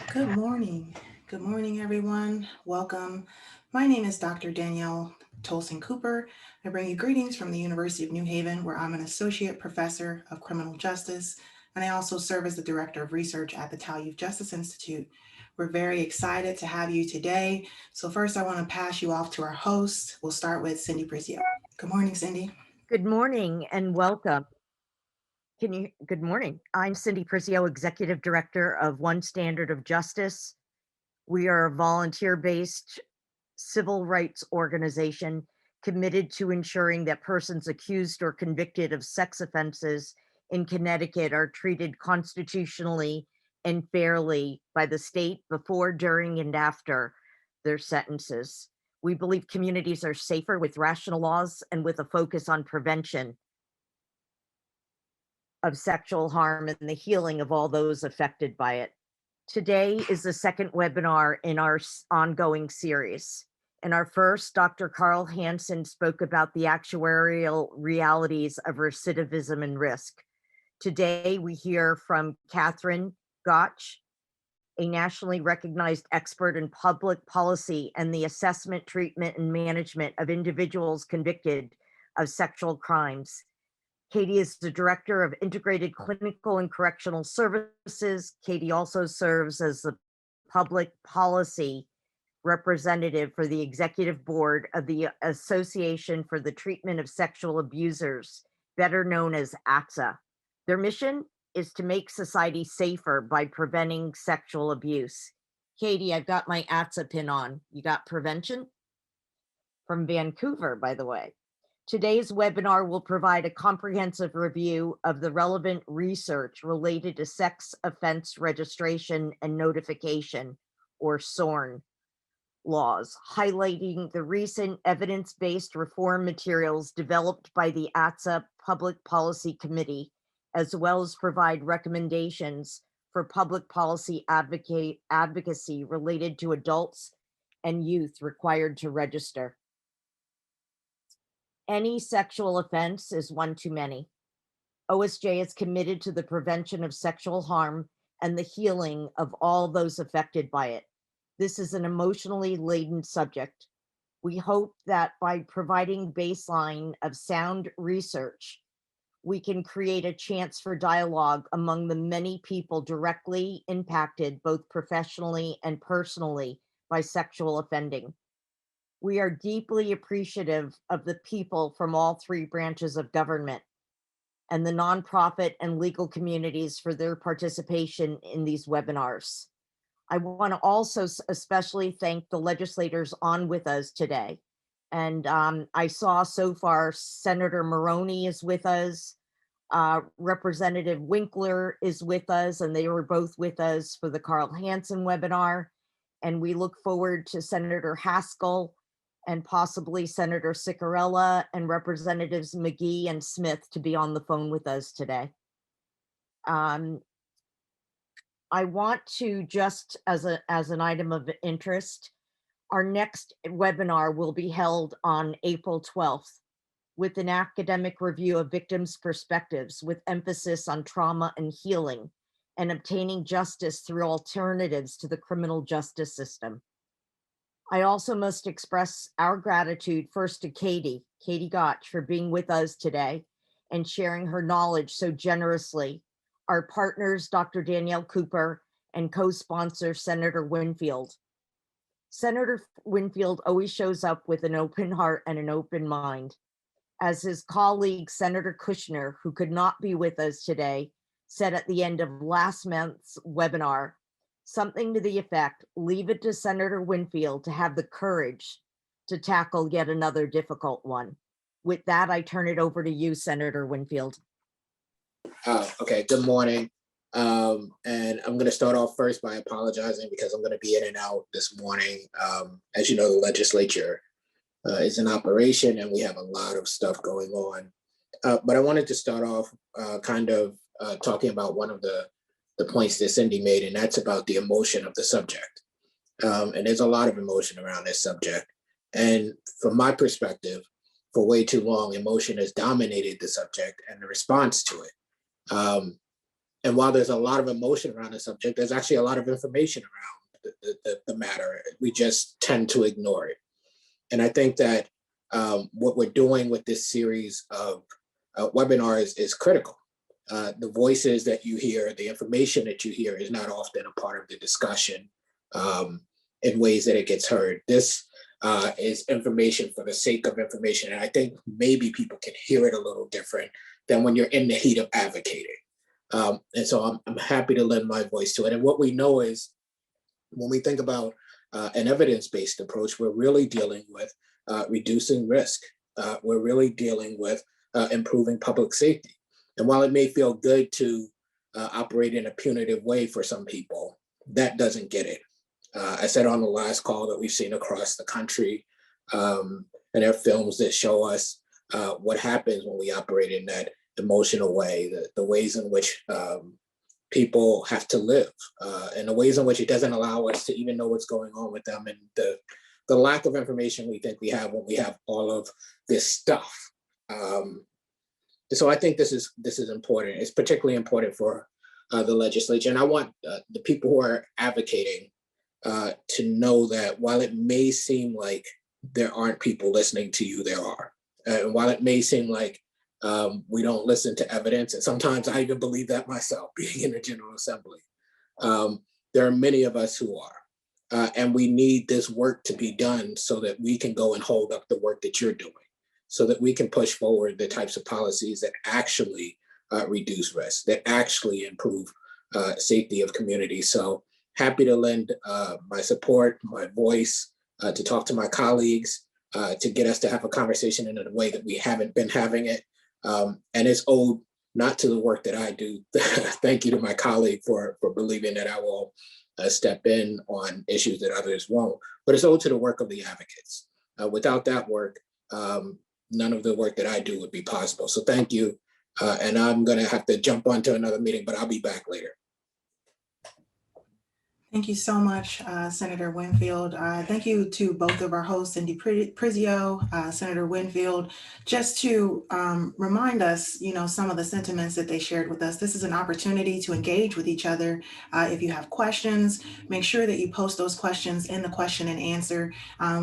Good morning. Good morning, everyone. Welcome. My name is Dr. Danielle Tolson Cooper. I bring you greetings from the University of New Haven, where I'm an associate professor of criminal justice, and I also serve as the director of research at the Tal Youth Justice Institute. We're very excited to have you today. So first, I want to pass you off to our host. We'll start with Cindy Prisio. Good morning, Cindy. Good morning and welcome. Good morning. I'm Cindy Prisio, Executive Director of One Standard of Justice. We are a volunteer-based civil rights organization committed to ensuring that persons accused or convicted of sex offenses in Connecticut are treated constitutionally and fairly by the state before, during, and after their sentences. We believe communities are safer with rational laws and with a focus on prevention of sexual harm and the healing of all those affected by it. Today is the second webinar in our ongoing series. In our first, Dr. Carl Hansen spoke about the actuarial realities of recidivism and risk. Today, we hear from Katherine Gotch, a nationally recognized expert in public policy and the assessment, treatment, and management of individuals convicted of sexual crimes. Katie is the Director of Integrated Clinical and Correctional Services. Katie also serves as the Public Policy Representative for the Executive Board of the Association for the Treatment of Sexual Abusers, better known as ATSA. Their mission is to make society safer by preventing sexual abuse. Katie, I've got my ATSA pin on. You got prevention? From Vancouver, by the way. Today's webinar will provide a comprehensive review of the relevant research related to sex offense registration and notification, or SORN, laws, highlighting the recent evidence-based reform materials developed by the ATSA Public Policy Committee, as well as provide recommendations for public policy advocacy related to adults and youth required to register. Any sexual offense is one too many. OSJ is committed to the prevention of sexual harm and the healing of all those affected by it. This is an emotionally laden subject. We hope that by providing baseline of sound research, we can create a chance for dialogue among the many people directly impacted both professionally and personally by sexual offending. We are deeply appreciative of the people from all three branches of government and the nonprofit and legal communities for their participation in these webinars. I want to also especially thank the legislators on with us today. And I saw so far Senator Maroney is with us, Representative Winkler is with us, and they were both with us for the Carl Hansen webinar. And we look forward to Senator Haskell and possibly Senator Ciccarella and Representatives McGee and Smith to be on the phone with us today. I want to just as an item of interest, our next webinar will be held on April 12th with an academic review of victims' perspectives with emphasis on trauma and healing and obtaining justice through alternatives to the criminal justice system. I also must express our gratitude first to Katie Gotch, for being with us today and sharing her knowledge so generously. Our partners, Dr. Danielle Cooper, and co-sponsor Senator Winfield. Senator Winfield always shows up with an open heart and an open mind. As his colleague, Senator Kushner, who could not be with us today, said at the end of last month's webinar, something to the effect, leave it to Senator Winfield to have the courage to tackle yet another difficult one. With that, I turn it over to you, Senator Winfield. Okay, good morning. And I'm going to start off first by apologizing because I'm going to be in and out this morning. As you know, the legislature is in operation and we have a lot of stuff going on. But I wanted to start off talking about one of the points that Cindy made, and that's about the emotion of the subject. And there's a lot of emotion around this subject. And from my perspective, for way too long, emotion has dominated the subject and the response to it. And while there's a lot of emotion around the subject, there's actually a lot of information around the matter. We just tend to ignore it. And I think that what we're doing with this series of webinars is critical. The voices that you hear, the information that you hear is not often a part of the discussion in ways that it gets heard. This is information for the sake of information. And I think maybe people can hear it a little different than when you're in the heat of advocating. And so I'm happy to lend my voice to it. And what we know is when we think about an evidence-based approach, we're really dealing with reducing risk. We're really dealing with improving public safety. And while it may feel good to operate in a punitive way for some people, that doesn't get it. I said on the last call that we've seen across the country, and there are films that show us what happens when we operate in that emotional way, the ways in which people have to live, and the ways in which it doesn't allow us to even know what's going on with them, and the lack of information we think we have when we have all of this stuff. So I think this is important. It's particularly important for the legislature, and I want the people who are advocating to know that while it may seem like there aren't people listening to you, there are. And while it may seem like we don't listen to evidence, and sometimes I even believe that myself, being in the General Assembly, there are many of us who are. And we need this work to be done so that we can go and hold up the work that you're doing, so that we can push forward the types of policies that actually reduce risk, that actually improve safety of communities. So happy to lend my support, my voice, to talk to my colleagues, to get us to have a conversation in a way that we haven't been having it. And it's owed not to the work that I do. Thank you to my colleague for believing that I will step in on issues that others won't, but it's owed to the work of the advocates. Without that work, none of the work that I do would be possible. So thank you. And I'm gonna have to jump onto another meeting, but I'll be back later. Thank you so much, Senator Winfield. Thank you to both of our hosts, Cindy Prizio, Senator Winfield, just to remind us, some of the sentiments that they shared with us. This is an opportunity to engage with each other. If you have questions, make sure that you post those questions in the question and answer.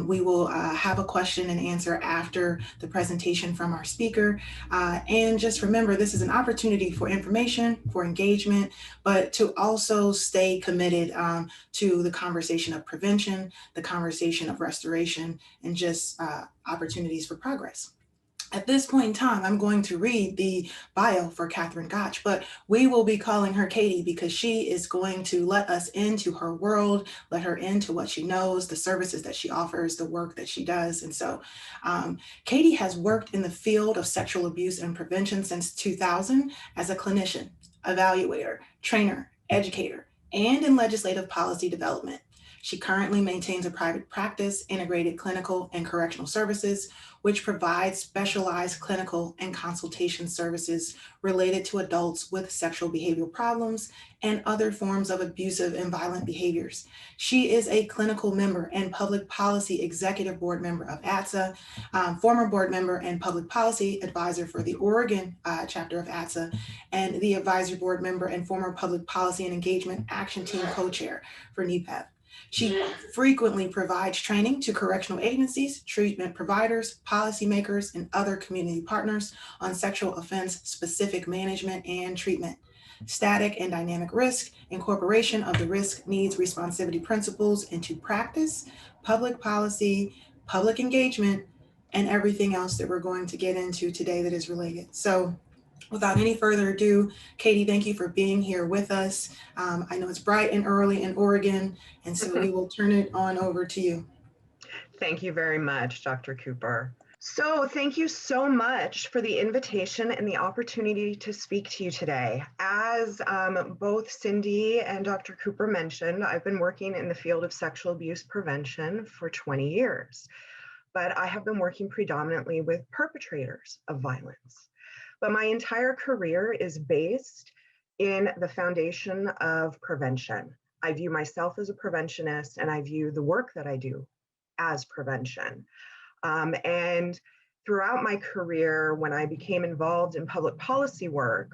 We will have a question and answer after the presentation from our speaker. And just remember, this is an opportunity for information, for engagement, but to also stay committed to the conversation of prevention, the conversation of restoration, and just opportunities for progress. At this point in time, I'm going to read the bio for Katherine Gotch, but we will be calling her Katie because she is going to let us into her world, let her into what she knows, the services that she offers, the work that she does. And so Katie has worked in the field of sexual abuse and prevention since 2000 as a clinician, evaluator, trainer, educator, and in legislative policy development. She currently maintains a private practice, integrated clinical and correctional services, which provides specialized clinical and consultation services related to adults with sexual behavioral problems and other forms of abusive and violent behaviors. She is a clinical member and public policy executive board member of ATSA, former board member and public policy advisor for the Oregon chapter of ATSA, and the advisory board member and former public policy and engagement action team co-chair for NEPAP. She frequently provides training to correctional agencies, treatment providers, policymakers, and other community partners on sexual offense specific management and treatment, static and dynamic risk, incorporation of the risk, needs, responsivity principles into practice, public policy, public engagement, and everything else that we're going to get into today that is related. So without any further ado, Katie, thank you for being here with us. I know it's bright and early in Oregon, and so we will turn it on over to you. Thank you very much, Dr. Cooper. So thank you so much for the invitation and the opportunity to speak to you today. As both Cindy and Dr. Cooper mentioned, I've been working in the field of sexual abuse prevention for 20 years, but I have been working predominantly with perpetrators of violence. But my entire career is based in the foundation of prevention. I view myself as a preventionist, and I view the work that I do as prevention. And throughout my career, when I became involved in public policy work,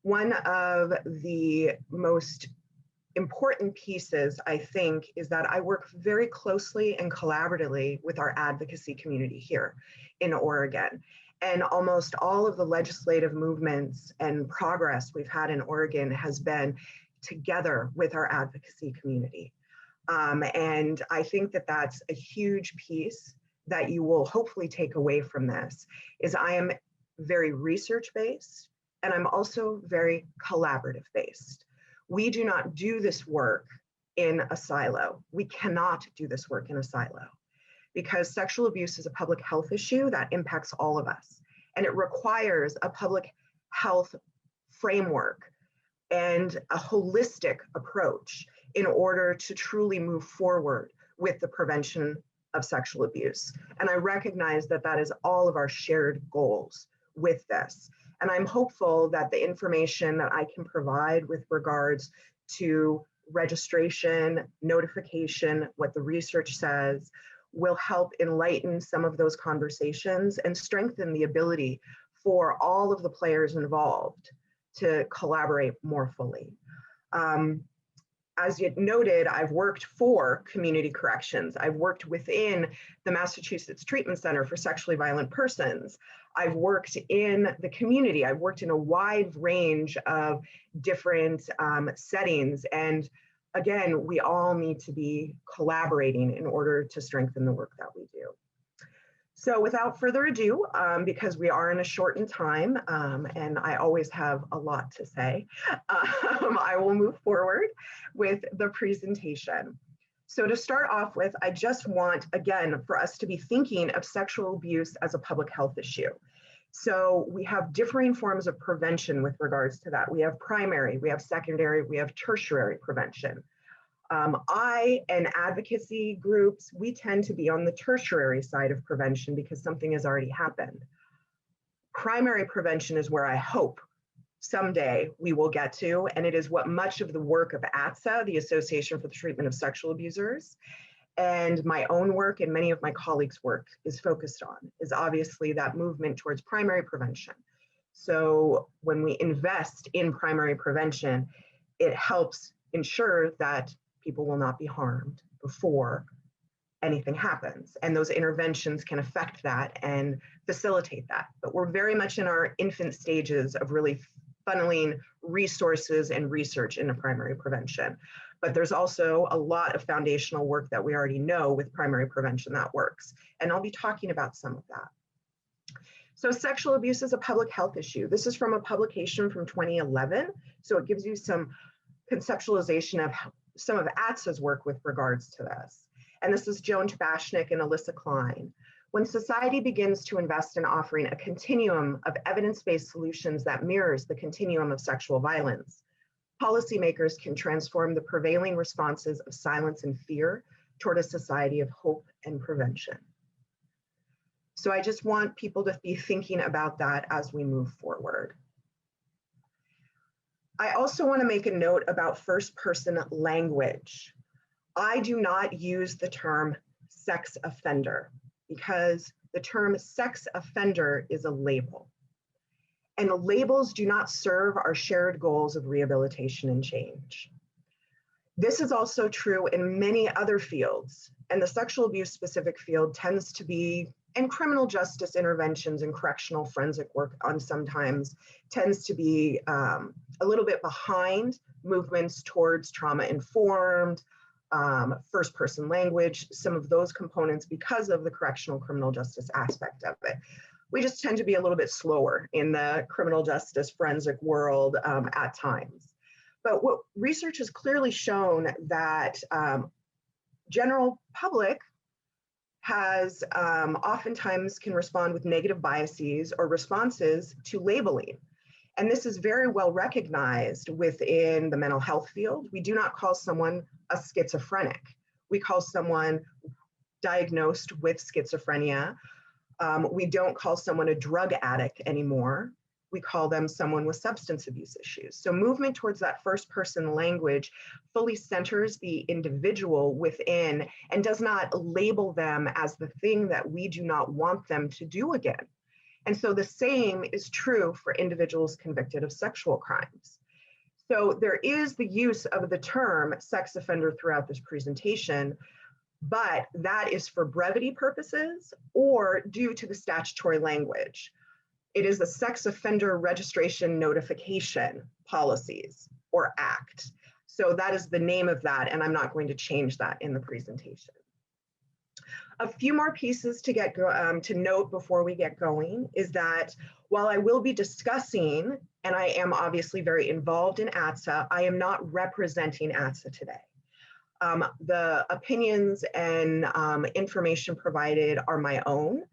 One of the most important pieces, I think, is that I work very closely and collaboratively with our advocacy community here in Oregon. And almost all of the legislative movements and progress we've had in Oregon has been together with our advocacy community. And I think that that's a huge piece that you will hopefully take away from this, is I am very research-based and I'm also very collaborative-based. We do not do this work in a silo. We cannot do this work in a silo because sexual abuse is a public health issue that impacts all of us. And it requires a public health framework and a holistic approach in order to truly move forward with the prevention of sexual abuse. And I recognize that that is all of our shared goals with this. And I'm hopeful that the information that I can provide with regards to registration, notification, what the research says, will help enlighten some of those conversations and strengthen the ability for all of the players involved to collaborate more fully. As you noted, I've worked for community corrections. I've worked within the Massachusetts Treatment Center for Sexually Violent Persons. I've worked in the community. I've worked in a wide range of different settings. And again, we all need to be collaborating in order to strengthen the work that we do. So without further ado, because we are in a shortened time and I always have a lot to say, I will move forward with the presentation. So to start off with, I just want, again, for us to be thinking of sexual abuse as a public health issue. So we have differing forms of prevention with regards to that. We have primary, we have secondary, we have tertiary prevention. I and advocacy groups, we tend to be on the tertiary side of prevention because something has already happened. Primary prevention is where I hope someday we will get to, and it is what much of the work of ATSA, the Association for the Treatment of Sexual Abusers, and my own work and many of my colleagues' work is focused on, is obviously that movement towards primary prevention. So when we invest in primary prevention, it helps ensure that people will not be harmed before anything happens. And those interventions can affect that and facilitate that. But we're very much in our infant stages of really funneling resources and research into primary prevention. But there's also a lot of foundational work that we already know with primary prevention that works. And I'll be talking about some of that. So sexual abuse is a public health issue. This is from a publication from 2011. So it gives you some conceptualization of some of ATSA's work with regards to this. And this is Joan Tabashnik and Alyssa Klein. When society begins to invest in offering a continuum of evidence-based solutions that mirrors the continuum of sexual violence, policymakers can transform the prevailing responses of silence and fear toward a society of hope and prevention. So I just want people to be thinking about that as we move forward. I also want to make a note about first-person language. I do not use the term sex offender because the term sex offender is a label. And labels do not serve our shared goals of rehabilitation and change. This is also true in many other fields, and the sexual abuse specific field tends to be, and criminal justice interventions and correctional forensic work on sometimes tends to be a little bit behind movements towards trauma-informed, first-person language, some of those components because of the correctional criminal justice aspect of it. We just tend to be a little bit slower in the criminal justice forensic world at times. But what research has clearly shown that general public has oftentimes can respond with negative biases or responses to labeling. And this is very well recognized within the mental health field. We do not call someone a schizophrenic. We call someone diagnosed with schizophrenia. We don't call someone a drug addict anymore. We call them someone with substance abuse issues. So movement towards that first person language fully centers the individual within and does not label them as the thing that we do not want them to do again. And so the same is true for individuals convicted of sexual crimes. So there is the use of the term sex offender throughout this presentation, but that is for brevity purposes or due to the statutory language. It is the Sex Offender Registration Notification Policies, or Act. So that is the name of that, and I'm not going to change that in the presentation. A few more pieces to to note before we get going is that while I will be discussing, and I am obviously very involved in ATSA, I am not representing ATSA today. The opinions and information provided are my own.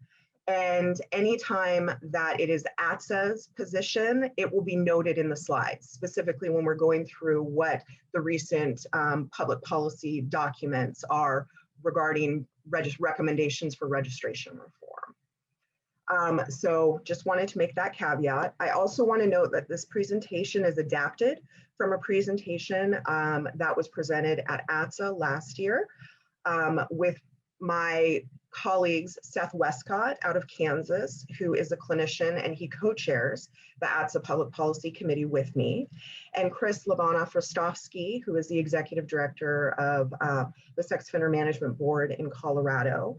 And anytime that it is ATSA's position, it will be noted in the slides, specifically when we're going through what the recent public policy documents are regarding recommendations for registration reform. So just wanted to make that caveat. I also want to note that this presentation is adapted from a presentation that was presented at ATSA last year with my colleagues, Seth Westcott out of Kansas, who is a clinician and he co-chairs the ATSA Public Policy Committee with me, and Chris Labana-Frostovsky, who is the executive director of the Sex Offender Management Board in Colorado.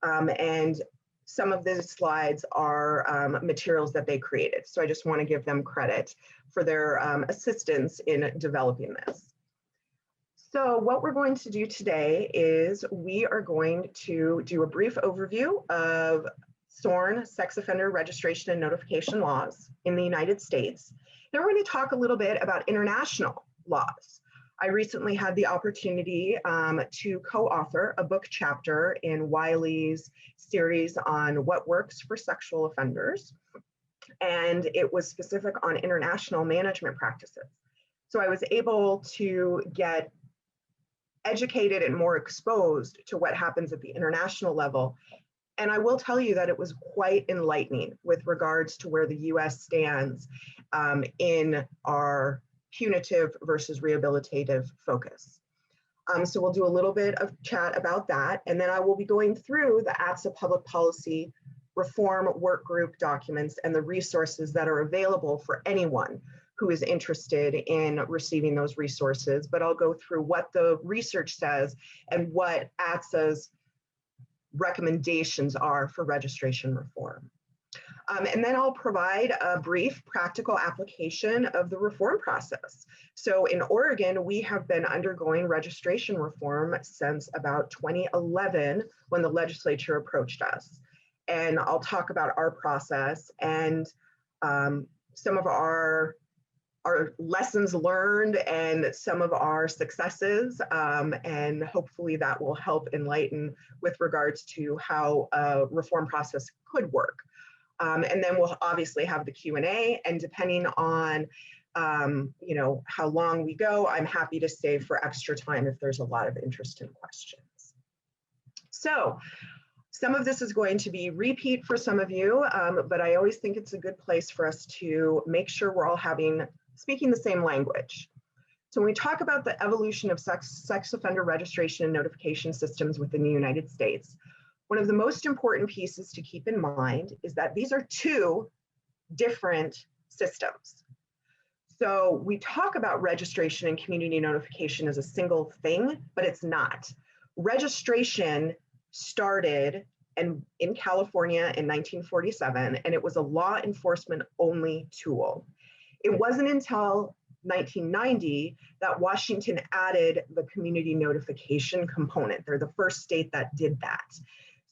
And some of the slides are materials that they created. So I just want to give them credit for their assistance in developing this. So what we're going to do today is we are going to do a brief overview of SORN, Sex Offender Registration and Notification laws in the United States. Then we're going to talk a little bit about international laws. I recently had the opportunity to co-author a book chapter in Wiley's series on what works for sexual offenders, and it was specific on international management practices. So I was able to get educated and more exposed to what happens at the international level. And I will tell you that it was quite enlightening with regards to where the US stands in our punitive versus rehabilitative focus. So we'll do a little bit of chat about that. And then I will be going through the ATSA Public Policy Reform Workgroup documents and the resources that are available for anyone who is interested in receiving those resources, but I'll go through what the research says and what ATSA's recommendations are for registration reform. And then I'll provide a brief practical application of the reform process. So in Oregon, we have been undergoing registration reform since about 2011 when the legislature approached us. And I'll talk about our process and some of our lessons learned and some of our successes, and hopefully that will help enlighten with regards to how a reform process could work. And then we'll obviously have the Q&A, and depending on how long we go, I'm happy to save for extra time if there's a lot of interest in questions. So some of this is going to be repeat for some of you, but I always think it's a good place for us to make sure we're all speaking the same language. So when we talk about the evolution of sex offender registration and notification systems within the United States, one of the most important pieces to keep in mind is that these are two different systems. So we talk about registration and community notification as a single thing, but it's not. Registration started in California in 1947, and it was a law enforcement only tool. It wasn't until 1990 that Washington added the community notification component. They're the first state that did that.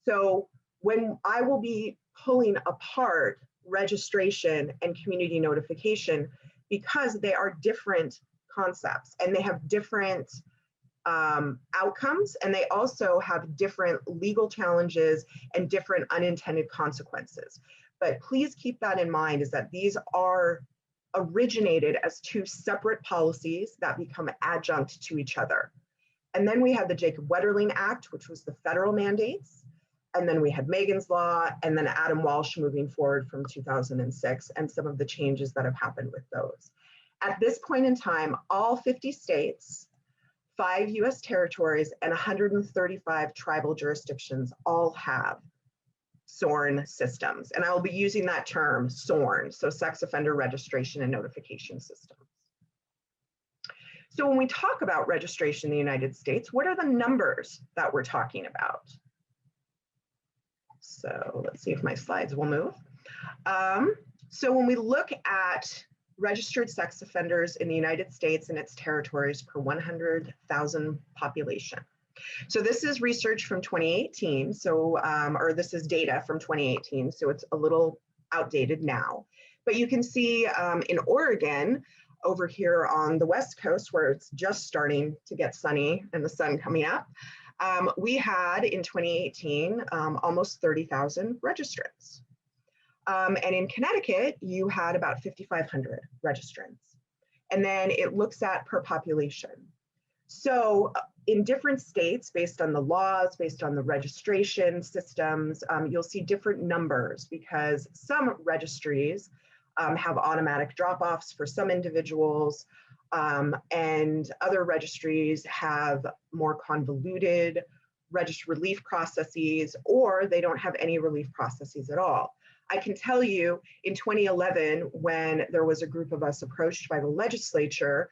So when I will be pulling apart registration and community notification, because they are different concepts and they have different outcomes, and they also have different legal challenges and different unintended consequences. But please keep that in mind, is that these are originated as two separate policies that become adjunct to each other. And then we had the Jacob Wetterling Act, which was the federal mandates. And then we had Megan's Law, and then Adam Walsh moving forward from 2006, and some of the changes that have happened with those. At this point in time, all 50 states, 5 US territories, and 135 tribal jurisdictions all have SORN systems. And I will be using that term, SORN, so Sex Offender Registration and Notification Systems. So when we talk about registration in the United States, what are the numbers that we're talking about? So let's see if my slides will move. So when we look at registered sex offenders in the United States and its territories per 100,000 population. So this is research from 2018, so, or this is data from 2018, so it's a little outdated now. But you can see in Oregon, over here on the West Coast, where it's just starting to get sunny and the sun coming up, we had in 2018 almost 30,000 registrants. And in Connecticut, you had about 5,500 registrants. And then it looks at per population. So in different states, based on the laws, based on the registration systems, you'll see different numbers because some registries have automatic drop-offs for some individuals, and other registries have more convoluted relief processes, or they don't have any relief processes at all. I can tell you in 2011, when there was a group of us approached by the legislature,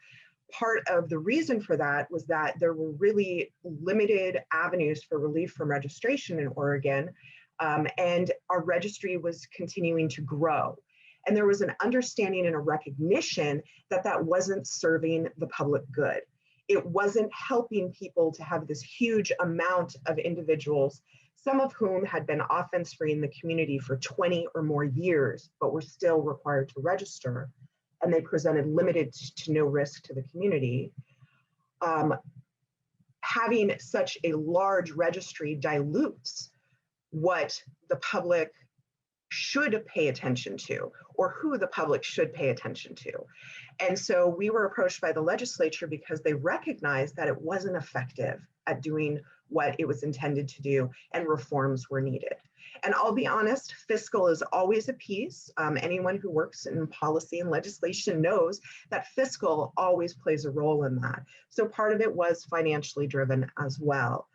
part of the reason for that was that there were really limited avenues for relief from registration in Oregon, and our registry was continuing to grow. And there was an understanding and a recognition that that wasn't serving the public good. It wasn't helping people to have this huge amount of individuals, some of whom had been offense-free in the community for 20 or more years, but were still required to register, and they presented limited to no risk to the community. Having such a large registry dilutes what the public should pay attention to, or who the public should pay attention to. And so we were approached by the legislature because they recognized that it wasn't effective at doing what it was intended to do, and reforms were needed. And I'll be honest, fiscal is always a piece. Anyone who works in policy and legislation knows that fiscal always plays a role in that. So part of it was financially driven as well,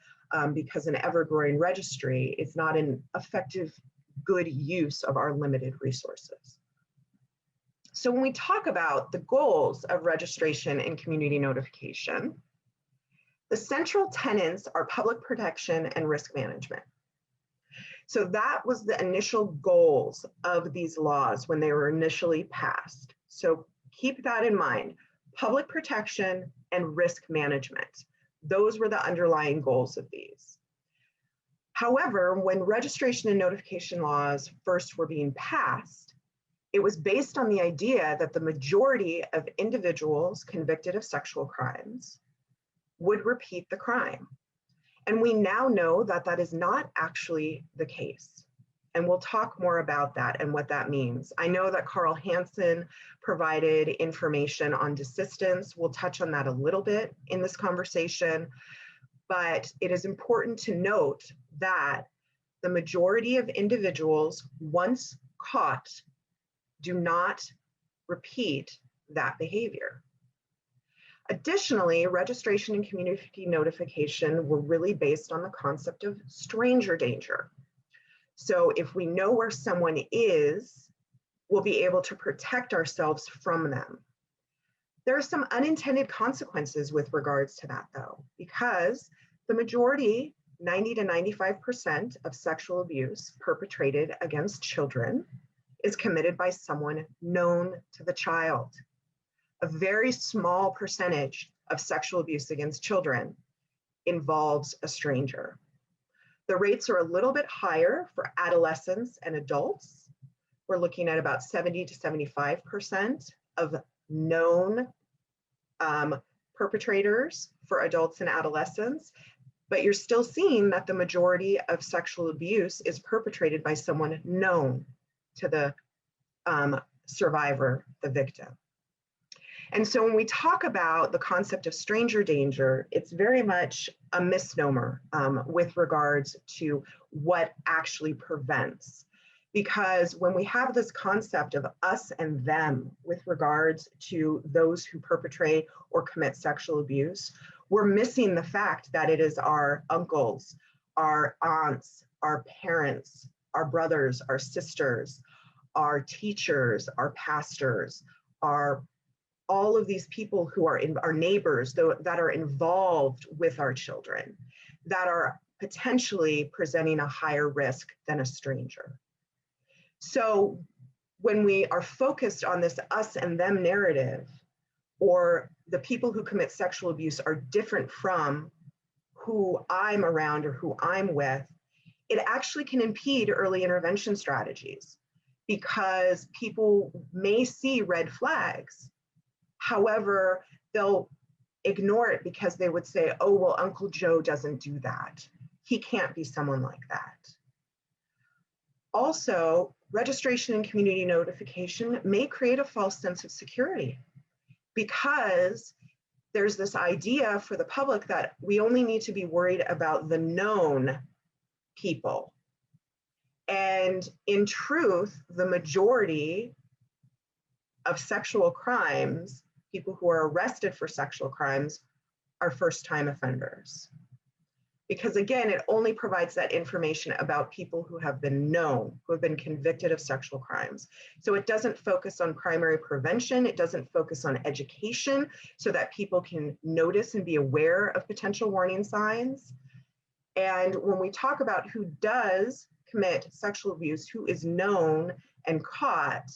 because an ever-growing registry is not an effective, good use of our limited resources. So when we talk about the goals of registration and community notification, the central tenets are public protection and risk management. So that was the initial goals of these laws when they were initially passed. So keep that in mind, public protection and risk management. Those were the underlying goals of these. However, when registration and notification laws first were being passed, it was based on the idea that the majority of individuals convicted of sexual crimes would repeat the crime. And we now know that that is not actually the case. And we'll talk more about that and what that means. I know that Carl Hansen provided information on desistance. We'll touch on that a little bit in this conversation, but it is important to note that the majority of individuals, once caught, do not repeat that behavior. Additionally, registration and community notification were really based on the concept of stranger danger. So if we know where someone is, we'll be able to protect ourselves from them. There are some unintended consequences with regards to that though, because the majority, 90 to 95% of sexual abuse perpetrated against children is committed by someone known to the child. A very small percentage of sexual abuse against children involves a stranger. The rates are a little bit higher for adolescents and adults. We're looking at about 70 to 75% of known perpetrators for adults and adolescents, but you're still seeing that the majority of sexual abuse is perpetrated by someone known to the survivor, the victim. And so when we talk about the concept of stranger danger, it's very much a misnomer with regards to what actually prevents. Because when we have this concept of us and them with regards to those who perpetrate or commit sexual abuse, we're missing the fact that it is our uncles, our aunts, our parents, our brothers, our sisters, our teachers, our pastors, our all of these people who are in our neighbors that are involved with our children, that are potentially presenting a higher risk than a stranger. So when we are focused on this us and them narrative, or the people who commit sexual abuse are different from who I'm around or who I'm with, it actually can impede early intervention strategies because people may see red flags. However, they'll ignore it because they would say, oh, well, Uncle Joe doesn't do that. He can't be someone like that. Also, registration and community notification may create a false sense of security because there's this idea for the public that we only need to be worried about the known people. And in truth, the majority of sexual crimes, people who are arrested for sexual crimes, are first-time offenders. Because again, it only provides that information about people who have been known, who have been convicted of sexual crimes. So it doesn't focus on primary prevention. It doesn't focus on education so that people can notice and be aware of potential warning signs. And when we talk about who does commit sexual abuse, who is known and caught,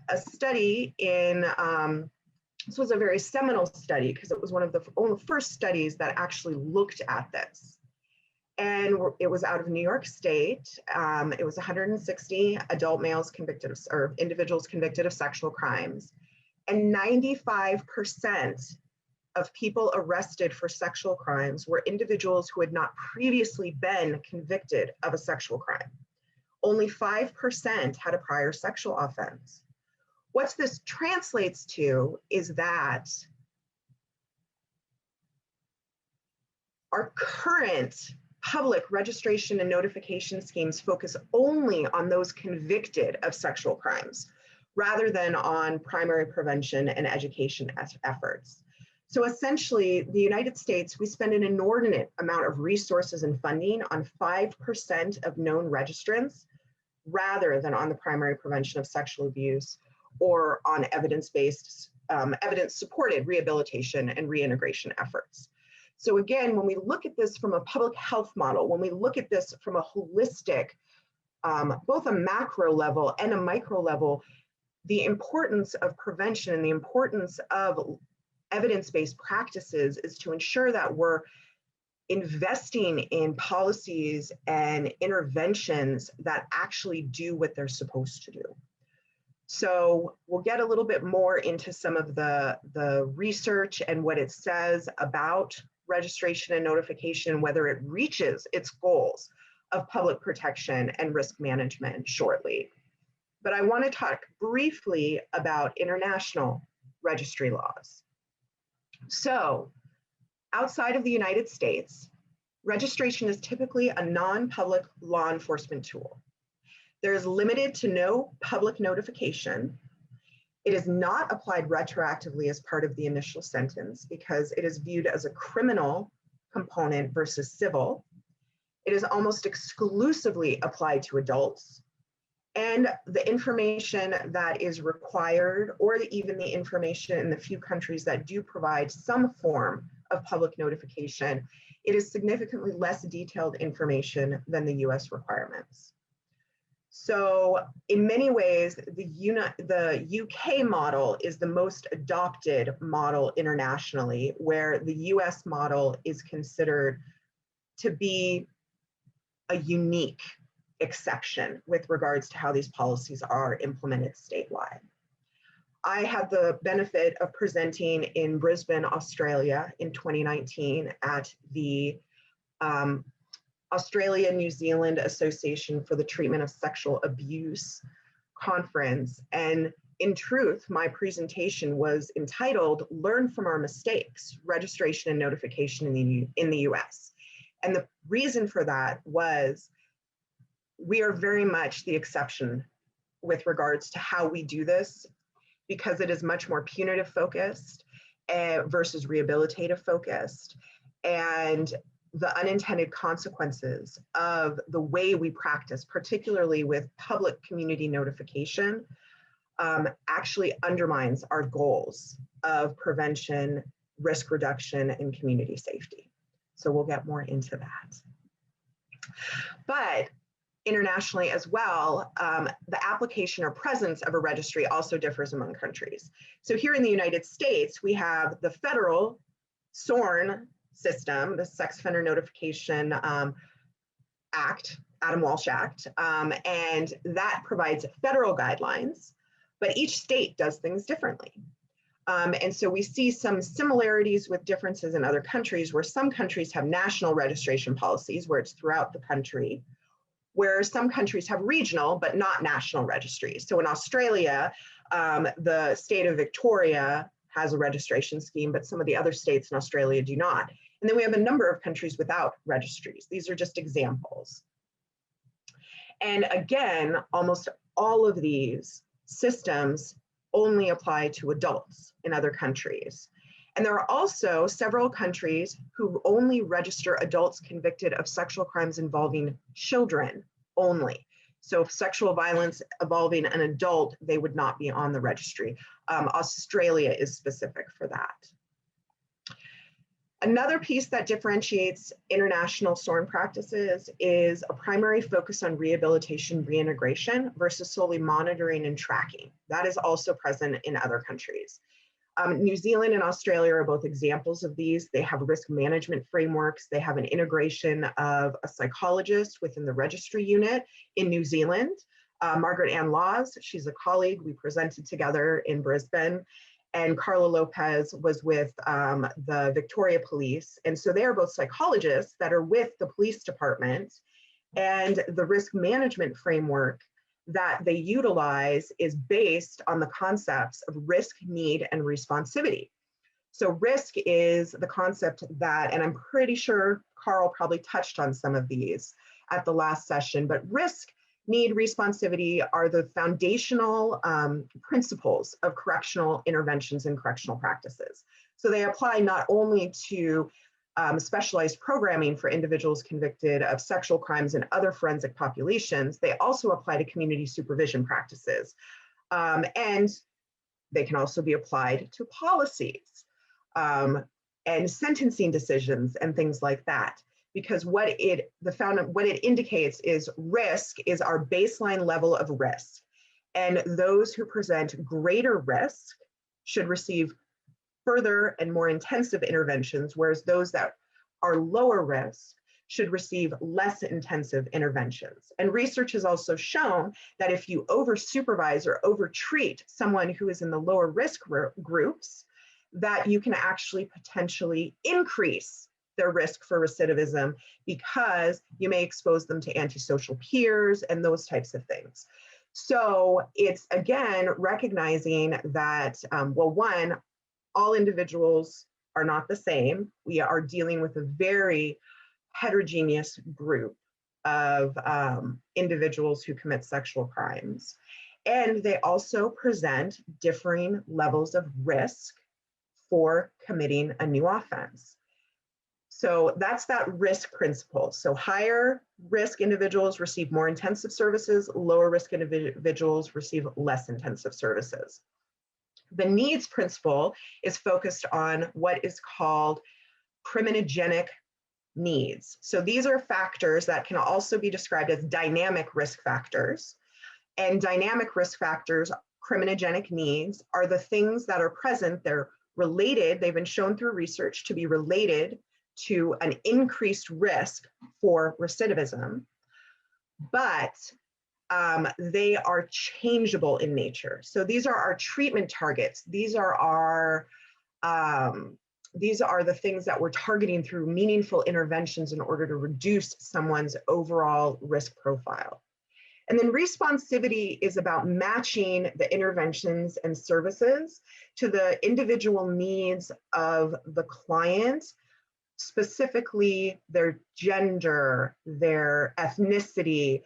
a study in, this was a very seminal study because it was one of the first studies that actually looked at this. And it was out of New York State. It was 160 adult males convicted of, or individuals convicted of sexual crimes. And 95% of people arrested for sexual crimes were individuals who had not previously been convicted of a sexual crime. Only 5% had a prior sexual offense. What this translates to is that our current public registration and notification schemes focus only on those convicted of sexual crimes, rather than on primary prevention and education efforts. So essentially, the United States, we spend an inordinate amount of resources and funding on 5% of known registrants, rather than on the primary prevention of sexual abuse or on evidence-based, evidence-supported rehabilitation and reintegration efforts. So again, when we look at this from a public health model, when we look at this from a holistic, both a macro level and a micro level, the importance of prevention and the importance of evidence-based practices is to ensure that we're investing in policies and interventions that actually do what they're supposed to do. So we'll get a little bit more into some of the research and what it says about registration and notification, whether it reaches its goals of public protection and risk management shortly. But I want to talk briefly about international registry laws. So outside of the United States, registration is typically a non-public law enforcement tool. There is limited to no public notification. It is not applied retroactively as part of the initial sentence because it is viewed as a criminal component versus civil. It is almost exclusively applied to adults. And the information that is required, or even the information in the few countries that do provide some form of public notification, it is significantly less detailed information than the US requirements. So in many ways, the UK model is the most adopted model internationally, where the US model is considered to be a unique exception with regards to how these policies are implemented statewide. I had the benefit of presenting in Brisbane, Australia in 2019 at the Australia-New Zealand Association for the Treatment of Sexual Abuse conference. And in truth, my presentation was entitled, Learn from Our Mistakes, Registration and Notification in the US. And the reason for that was we are very much the exception with regards to how we do this, because it is much more punitive focused versus rehabilitative focused. And the unintended consequences of the way we practice, particularly with public community notification, actually undermines our goals of prevention, risk reduction, and community safety. So we'll get more into that. But internationally as well, the application or presence of a registry also differs among countries. So here in the United States, we have the federal SORN system, the Sex Offender Notification Act, Adam Walsh Act, and that provides federal guidelines, but each state does things differently. And so we see some similarities with differences in other countries, where some countries have national registration policies where it's throughout the country, where some countries have regional but not national registries. So in Australia, the state of Victoria has a registration scheme, but some of the other states in Australia do not. And then we have a number of countries without registries. These are just examples. And again, almost all of these systems only apply to adults in other countries. And there are also several countries who only register adults convicted of sexual crimes involving children only. So if sexual violence involving an adult, they would not be on the registry. Australia is specific for that. Another piece that differentiates international SORN practices is a primary focus on rehabilitation reintegration versus solely monitoring and tracking. That is also present in other countries. New Zealand and Australia are both examples of these. They have risk management frameworks. They have an integration of a psychologist within the registry unit in New Zealand. Margaret Ann Laws, she's a colleague. We presented together in Brisbane. And Carla Lopez was with the Victoria Police. And so they are both psychologists that are with the police department. And the risk management framework that they utilize is based on the concepts of risk, need, and responsivity. So risk is the concept that, and I'm pretty sure Carl probably touched on some of these at the last session, but risk, need, responsivity are the foundational principles of correctional interventions and correctional practices. So they apply not only to specialized programming for individuals convicted of sexual crimes and other forensic populations, they also apply to community supervision practices. And they can also be applied to policies and sentencing decisions and things like that. Because what it indicates is risk is our baseline level of risk. And those who present greater risk should receive further and more intensive interventions, whereas those that are lower risk should receive less intensive interventions. And research has also shown that if you over-supervise or over-treat someone who is in the lower risk groups, that you can actually potentially increase their risk for recidivism because you may expose them to antisocial peers and those types of things. So it's, again, recognizing that, well, one, all individuals are not the same. We are dealing with a very heterogeneous group of individuals who commit sexual crimes. And they also present differing levels of risk for committing a new offense. So that's that risk principle. So higher risk individuals receive more intensive services, lower risk individuals receive less intensive services. The needs principle is focused on what is called criminogenic needs. So these are factors that can also be described as dynamic risk factors. And dynamic risk factors, criminogenic needs, are the things that are present. They're related. They've been shown through research to be related to an increased risk for recidivism, but they are changeable in nature. So these are our treatment targets. These are the things that we're targeting through meaningful interventions in order to reduce someone's overall risk profile. And then responsivity is about matching the interventions and services to the individual needs of the client, specifically their gender, their ethnicity,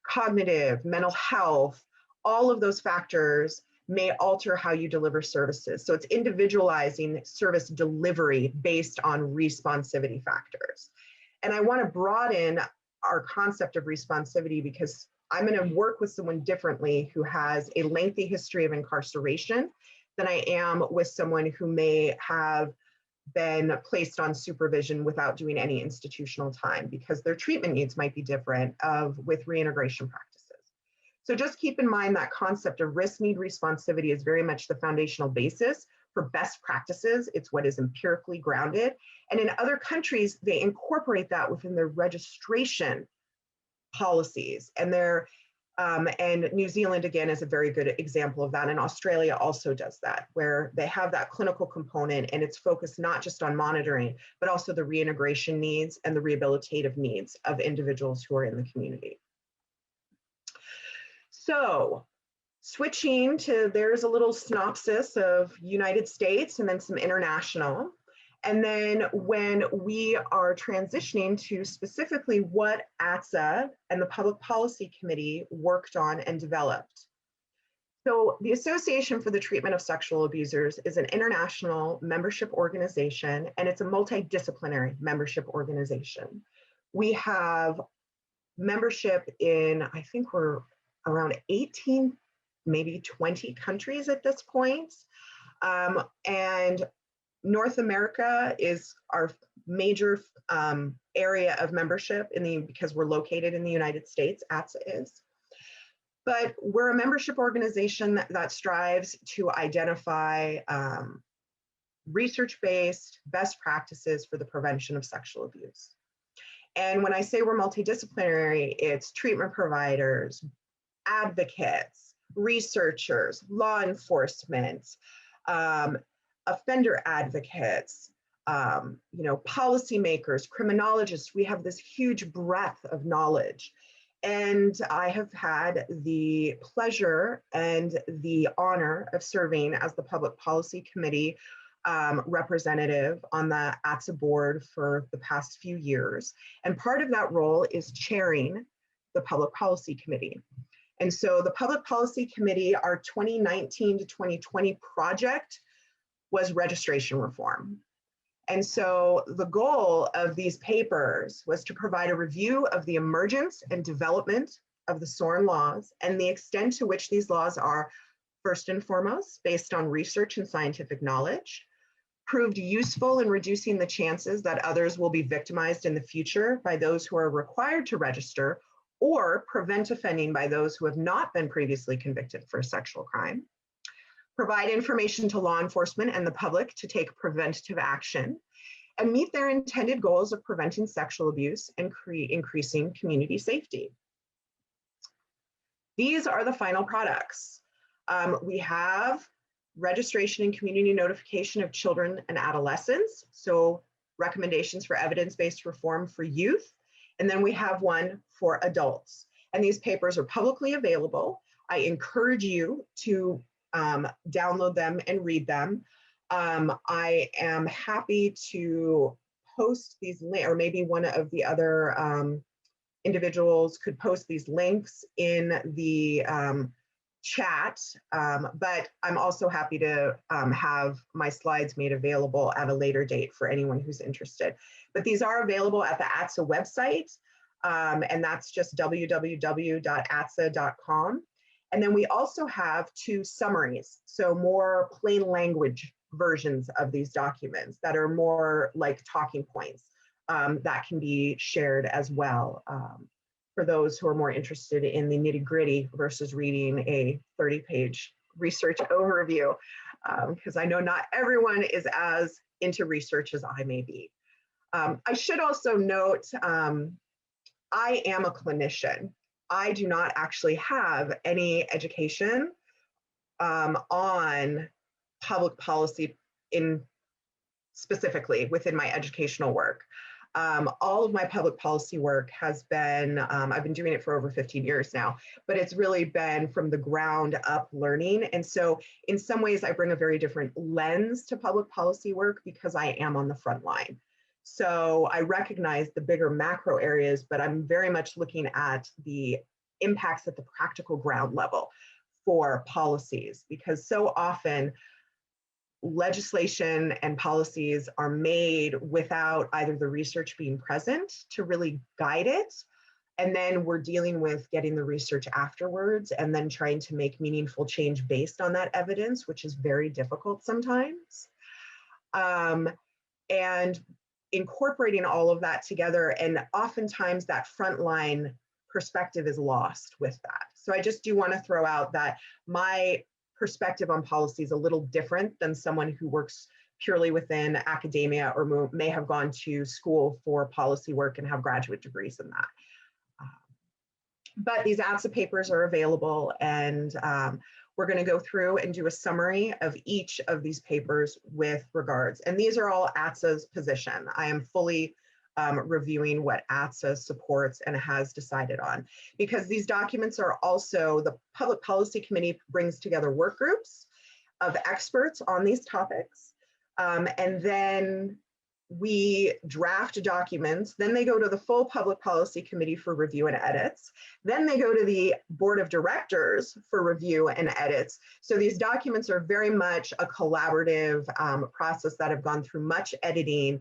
cognitive, mental health, all of those factors may alter how you deliver services. So it's individualizing service delivery based on responsivity factors. And I want to broaden our concept of responsivity because I'm going to work with someone differently who has a lengthy history of incarceration than I am with someone who may have been placed on supervision without doing any institutional time, because their treatment needs might be different with reintegration practices. So just keep in mind that concept of risk need responsivity is very much the foundational basis for best practices. It's what is empirically grounded. And in other countries, they incorporate that within their registration policies. And New Zealand, again, is a very good example of that. And Australia also does that, where they have that clinical component and it's focused not just on monitoring, but also the reintegration needs and the rehabilitative needs of individuals who are in the community. So switching to, there's a little synopsis of United States and then some international. And then when we are transitioning to specifically what ATSA and the Public Policy Committee worked on and developed. So the Association for the Treatment of Sexual Abusers is an international membership organization, and it's a multidisciplinary membership organization. We have membership in, I think we're around 18, maybe 20 countries at this point. And North America is our major area of membership because we're located in the United States, ATSA is. But we're a membership organization that strives to identify research-based best practices for the prevention of sexual abuse. And when I say we're multidisciplinary, it's treatment providers, advocates, researchers, law enforcement, offender advocates, policymakers, criminologists. We have this huge breadth of knowledge. And I have had the pleasure and the honor of serving as the Public Policy Committee representative on the ATSA board for the past few years. And part of that role is chairing the Public Policy Committee. And so the Public Policy Committee, our 2019 to 2020 project was registration reform. And so the goal of these papers was to provide a review of the emergence and development of the SORN laws and the extent to which these laws are, first and foremost, based on research and scientific knowledge, proved useful in reducing the chances that others will be victimized in the future by those who are required to register, or prevent offending by those who have not been previously convicted for a sexual crime, provide information to law enforcement and the public to take preventative action, and meet their intended goals of preventing sexual abuse and increasing community safety. These are the final products. We have registration and community notification of children and adolescents, so recommendations for evidence-based reform for youth, and then we have one for adults. And these papers are publicly available. I encourage you to download them and read them. I am happy to post these links, or maybe one of the other individuals could post these links in the chat, but I'm also happy to have my slides made available at a later date for anyone who's interested. But these are available at the ATSA website, and that's just www.atsa.com. And then we also have 2 summaries, so more plain language versions of these documents that are more like talking points that can be shared as well for those who are more interested in the nitty-gritty versus reading a 30-page research overview, because I know not everyone is as into research as I may be. I should also note, I am a clinician. I do not actually have any education on public policy specifically within my educational work. All of my public policy work has been, I've been doing it for over 15 years now, but it's really been from the ground up learning. And so in some ways I bring a very different lens to public policy work because I am on the front line. So I recognize the bigger macro areas, but I'm very much looking at the impacts at the practical ground level for policies, because so often legislation and policies are made without either the research being present to really guide it, and then we're dealing with getting the research afterwards and then trying to make meaningful change based on that evidence, which is very difficult sometimes. And incorporating all of that together, and oftentimes that frontline perspective is lost with that. So I just do want to throw out that my perspective on policy is a little different than someone who works purely within academia or may have gone to school for policy work and have graduate degrees in that. But these ATSA papers are available, and we're going to go through and do a summary of each of these papers with regards. And these are all ATSA's position. I am fully reviewing what ATSA supports and has decided on, because these documents are also, the Public Policy Committee brings together work groups of experts on these topics. And then we draft documents, then they go to the full Public Policy Committee for review and edits. Then they go to the Board of Directors for review and edits. So these documents are very much a collaborative process that have gone through much editing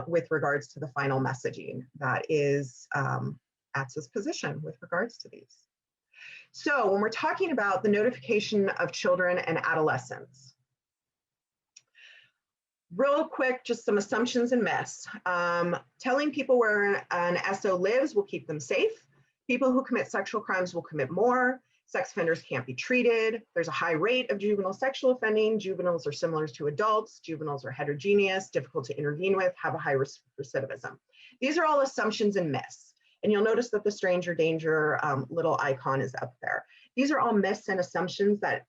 with regards to the final messaging. That is ATSA's position with regards to these. So when we're talking about the notification of children and adolescents, real quick, just some assumptions and myths. Telling people where an SO lives will keep them safe. People who commit sexual crimes will commit more. Sex offenders can't be treated. There's a high rate of juvenile sexual offending. Juveniles are similar to adults. Juveniles are heterogeneous, difficult to intervene with, have a high recidivism. These are all assumptions and myths. And you'll notice that the stranger danger little icon is up there. These are all myths and assumptions that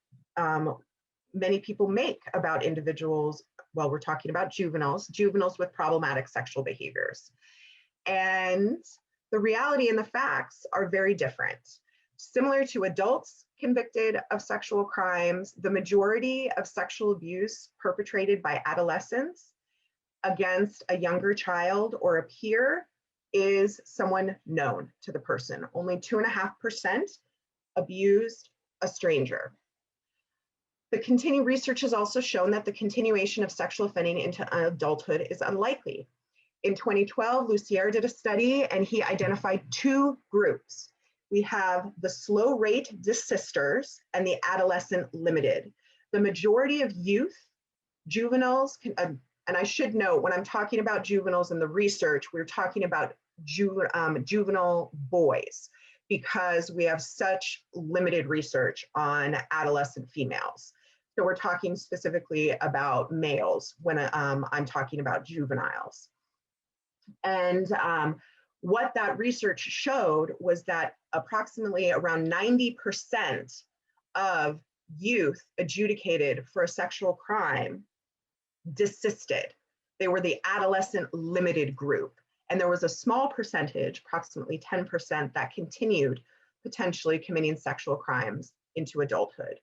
many people make about individuals. Well, we're talking about juveniles with problematic sexual behaviors. And the reality and the facts are very different. Similar to adults convicted of sexual crimes, the majority of sexual abuse perpetrated by adolescents against a younger child or a peer is someone known to the person. Only 2.5% abused a stranger. The continued research has also shown that the continuation of sexual offending into adulthood is unlikely. In 2012, Lucier did a study and he identified two groups. We have the slow rate desisters and the adolescent limited. The majority of youth, juveniles, and I should note when I'm talking about juveniles in the research, we're talking about juvenile boys, because we have such limited research on adolescent females. So we're talking specifically about males when I'm talking about juveniles. And what that research showed was that approximately around 90% of youth adjudicated for a sexual crime desisted. They were the adolescent limited group. And there was a small percentage, approximately 10%, that continued potentially committing sexual crimes into adulthood.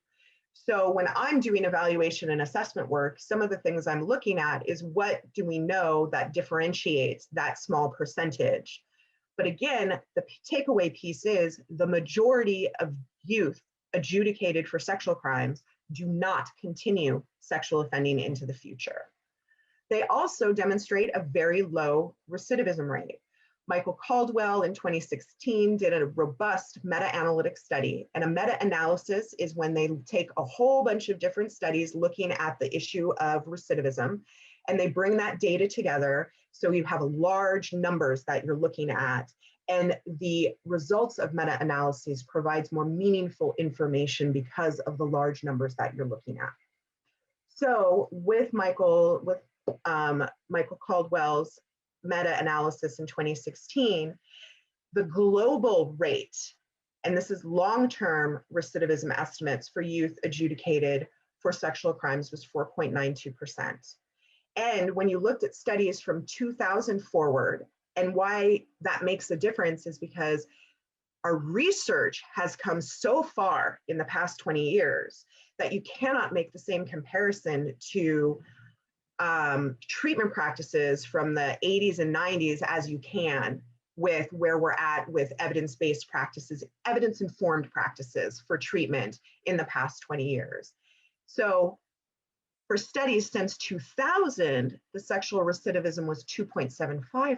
So when I'm doing evaluation and assessment work, some of the things I'm looking at is what do we know that differentiates that small percentage. But again, the takeaway piece is the majority of youth adjudicated for sexual crimes do not continue sexual offending into the future. They also demonstrate a very low recidivism rate. Michael Caldwell in 2016 did a robust meta-analytic study, and a meta-analysis is when they take a whole bunch of different studies looking at the issue of recidivism, and they bring that data together so you have large numbers that you're looking at, and the results of meta-analyses provides more meaningful information because of the large numbers that you're looking at. So with Michael Caldwell's meta-analysis in 2016, the global rate, and this is long-term recidivism estimates for youth adjudicated for sexual crimes, was 4.92%. And when you looked at studies from 2000 forward, and why that makes a difference is because our research has come so far in the past 20 years that you cannot make the same comparison to treatment practices from the 80s and 90s as you can with where we're at with evidence-based practices, evidence-informed practices for treatment in the past 20 years. So for studies since 2000, the sexual recidivism was 2.75%.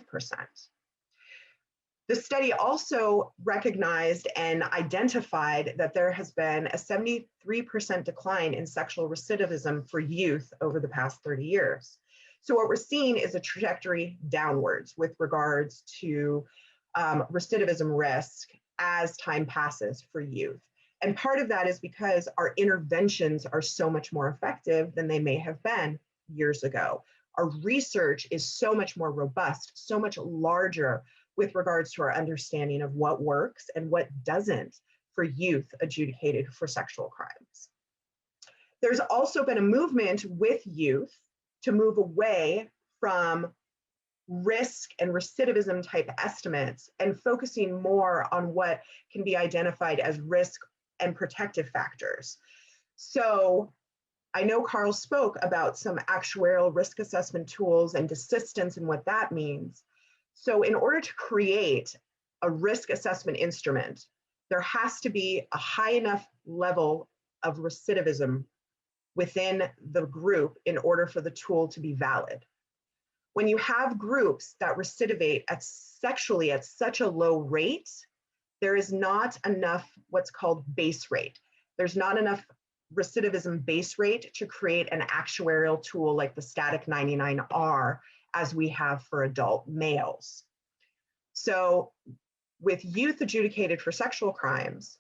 The study also recognized and identified that there has been a 73% decline in sexual recidivism for youth over the past 30 years. So what we're seeing is a trajectory downwards with regards to recidivism risk as time passes for youth. And part of that is because our interventions are so much more effective than they may have been years ago. Our research is so much more robust, so much larger with regards to our understanding of what works and what doesn't for youth adjudicated for sexual crimes. There's also been a movement with youth to move away from risk and recidivism type estimates and focusing more on what can be identified as risk and protective factors. So I know Carl spoke about some actuarial risk assessment tools and desistance and what that means. So in order to create a risk assessment instrument, there has to be a high enough level of recidivism within the group in order for the tool to be valid. When you have groups that recidivate sexually at such a low rate, there is not enough what's called base rate. There's not enough recidivism base rate to create an actuarial tool like the static 99R as we have for adult males. So with youth adjudicated for sexual crimes,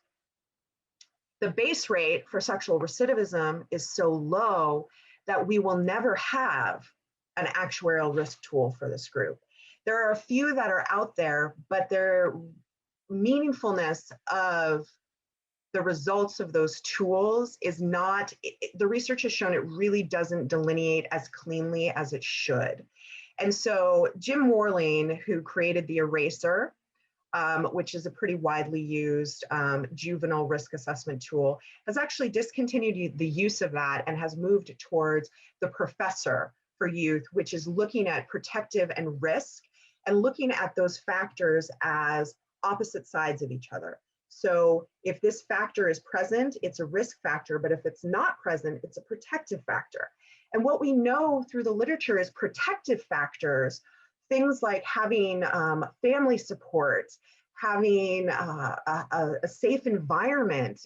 the base rate for sexual recidivism is so low that we will never have an actuarial risk tool for this group. There are a few that are out there, but their meaningfulness of the results of those tools is not, the research has shown it really doesn't delineate as cleanly as it should. And so Jim Worling, who created the Eraser, which is a pretty widely used juvenile risk assessment tool, has actually discontinued the use of that and has moved towards the Professor for youth, which is looking at protective and risk and looking at those factors as opposite sides of each other. So if this factor is present, it's a risk factor, but if it's not present, it's a protective factor. And what we know through the literature is protective factors, things like having family support, having a safe environment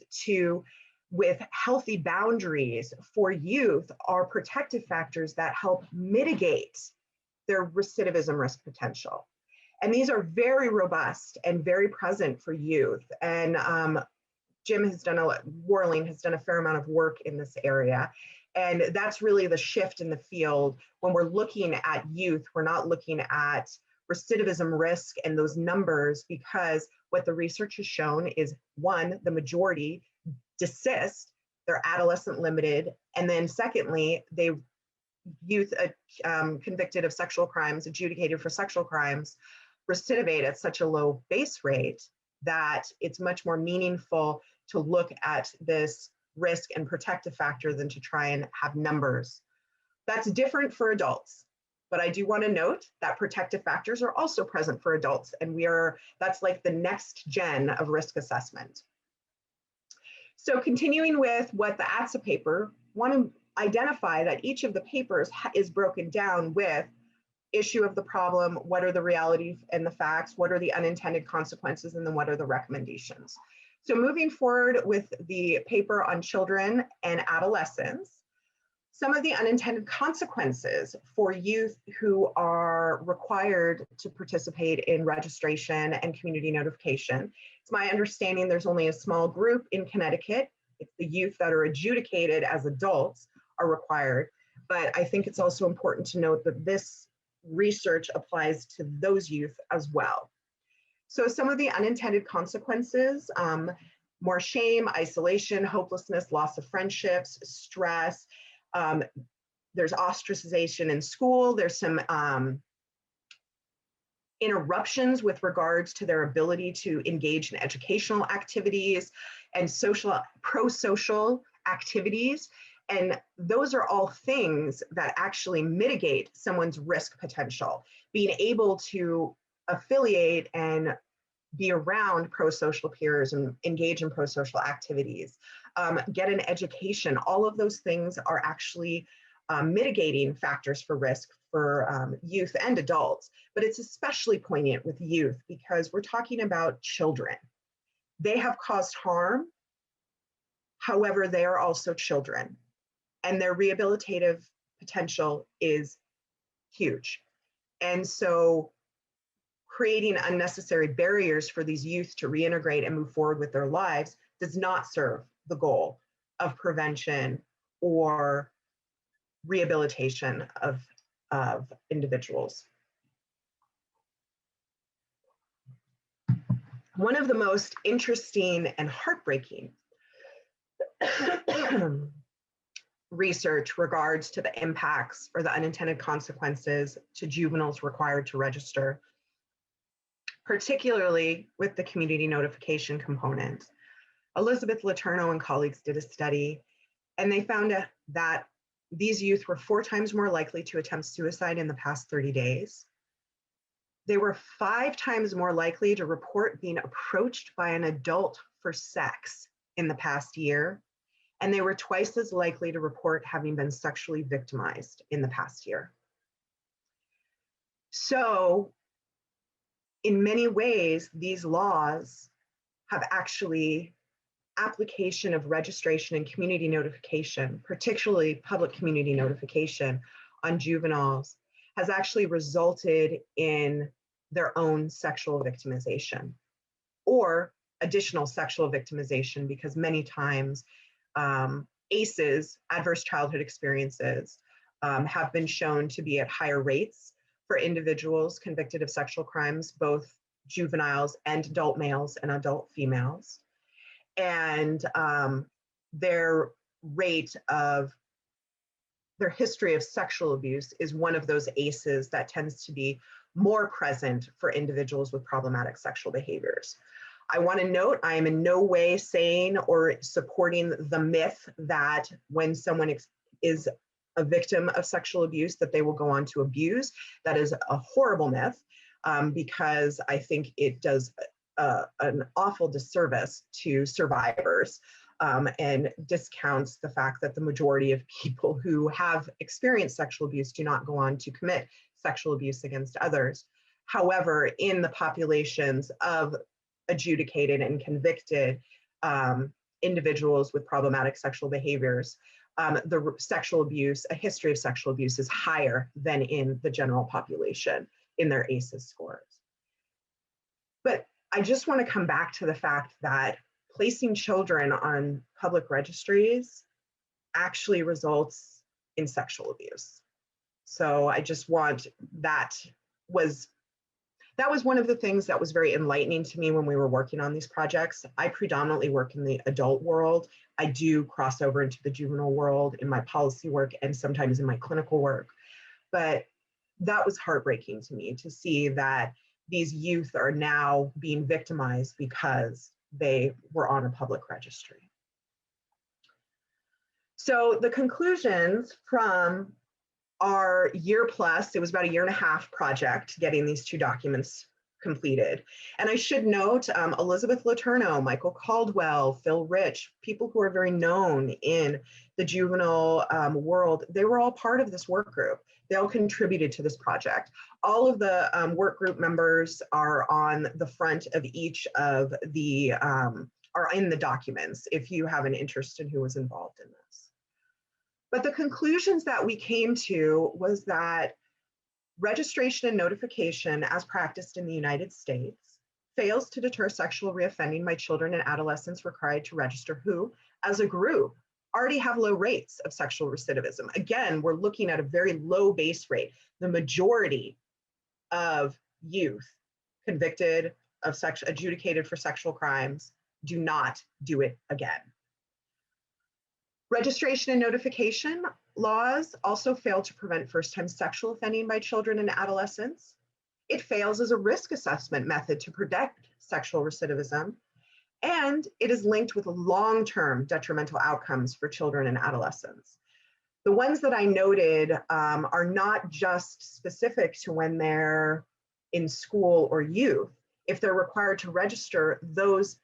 with healthy boundaries for youth are protective factors that help mitigate their recidivism risk potential. And these are very robust and very present for youth. And Worling has done a fair amount of work in this area. And that's really the shift in the field. When we're looking at youth, we're not looking at recidivism risk and those numbers, because what the research has shown is, one, the majority desist, they're adolescent limited. And then secondly, youth convicted of sexual crimes, adjudicated for sexual crimes, recidivate at such a low base rate that it's much more meaningful to look at this risk and protective factor than to try and have numbers. That's different for adults, but I do want to note that protective factors are also present for adults, and that's like the next gen of risk assessment. So continuing with what the ATSA paper, want to identify that each of the papers is broken down with issue of the problem, what are the realities and the facts, what are the unintended consequences, and then what are the recommendations. So moving forward with the paper on children and adolescents, some of the unintended consequences for youth who are required to participate in registration and community notification. It's my understanding there's only a small group in Connecticut. It's the youth that are adjudicated as adults are required, but I think it's also important to note that this research applies to those youth as well. So some of the unintended consequences, more shame, isolation, hopelessness, loss of friendships, stress. There's ostracization in school. There's some interruptions with regards to their ability to engage in educational activities and pro-social activities. And those are all things that actually mitigate someone's risk potential. Being able to affiliate and be around pro-social peers and engage in pro-social activities, get an education. All of those things are actually mitigating factors for risk for youth and adults, but it's especially poignant with youth because we're talking about children. They have caused harm, however, they are also children, and their rehabilitative potential is huge. And so creating unnecessary barriers for these youth to reintegrate and move forward with their lives does not serve the goal of prevention or rehabilitation of individuals. One of the most interesting and heartbreaking research regards to the impacts or the unintended consequences to juveniles required to register, particularly with the community notification component. Elizabeth Letourneau and colleagues did a study, and they found that these youth were 4 times more likely to attempt suicide in the past 30 days. They were 5 times more likely to report being approached by an adult for sex in the past year, and they were twice as likely to report having been sexually victimized in the past year. So, in many ways, these laws have actually application of registration and community notification, particularly public community notification on juveniles, has actually resulted in their own sexual victimization or additional sexual victimization, because many times ACEs, adverse childhood experiences, have been shown to be at higher rates for individuals convicted of sexual crimes, both juveniles and adult males and adult females. And their history of sexual abuse is one of those ACEs that tends to be more present for individuals with problematic sexual behaviors. I want to note, I am in no way saying or supporting the myth that when someone is a victim of sexual abuse, that they will go on to abuse. That is a horrible myth, because I think it does an awful disservice to survivors, and discounts the fact that the majority of people who have experienced sexual abuse do not go on to commit sexual abuse against others. However, in the populations of adjudicated and convicted individuals with problematic sexual behaviors, the sexual abuse, a history of sexual abuse is higher than in the general population in their ACEs scores. But I just want to come back to the fact that placing children on public registries actually results in sexual abuse. So I just want, that was one of the things that was very enlightening to me when we were working on these projects. I predominantly work in the adult world. I do cross over into the juvenile world in my policy work and sometimes in my clinical work. But that was heartbreaking to me to see that these youth are now being victimized because they were on a public registry. So the conclusions from our year plus, it was about a 1.5 year project getting these 2 documents completed. And I should note, Elizabeth Letourneau, Michael Caldwell, Phil Rich, people who are very known in the juvenile world, they were all part of this work group. They all contributed to this project. All of the work group members are on the front of each of the, are in the documents if you have an interest in who was involved in this. But the conclusions that we came to was that registration and notification as practiced in the United States fails to deter sexual reoffending by children and adolescents required to register who, as a group, already have low rates of sexual recidivism. Again, we're looking at a very low base rate. The majority of youth convicted of adjudicated for sexual crimes do not do it again. Registration and notification laws also fail to prevent first-time sexual offending by children and adolescents. It fails as a risk assessment method to predict sexual recidivism, and it is linked with long-term detrimental outcomes for children and adolescents. The ones that I noted are not just specific to when they're in school or youth, if they're required to register, those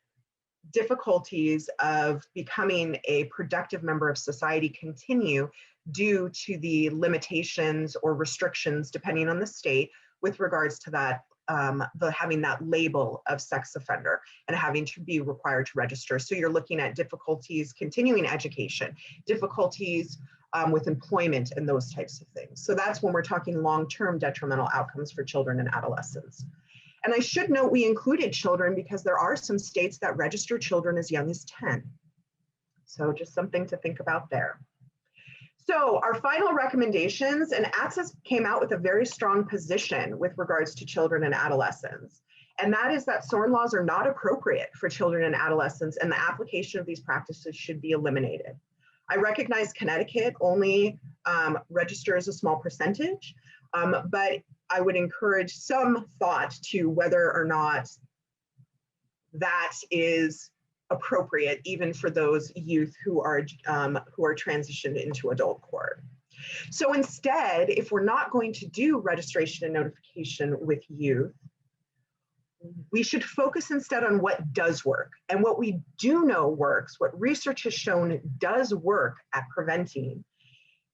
difficulties of becoming a productive member of society continue due to the limitations or restrictions, depending on the state, with regards to that, having that label of sex offender and having to be required to register. So you're looking at difficulties continuing education, difficulties with employment and those types of things. So that's when we're talking long-term detrimental outcomes for children and adolescents. And I should note we included children because there are some states that register children as young as 10. So just something to think about there. So our final recommendations, and ATSA came out with a very strong position with regards to children and adolescents. And that is that SORN laws are not appropriate for children and adolescents, and the application of these practices should be eliminated. I recognize Connecticut only registers a small percentage, but I would encourage some thought to whether or not that is appropriate, even for those youth who are transitioned into adult court. So instead, if we're not going to do registration and notification with youth, we should focus instead on what does work. And what we do know works, what research has shown does work at preventing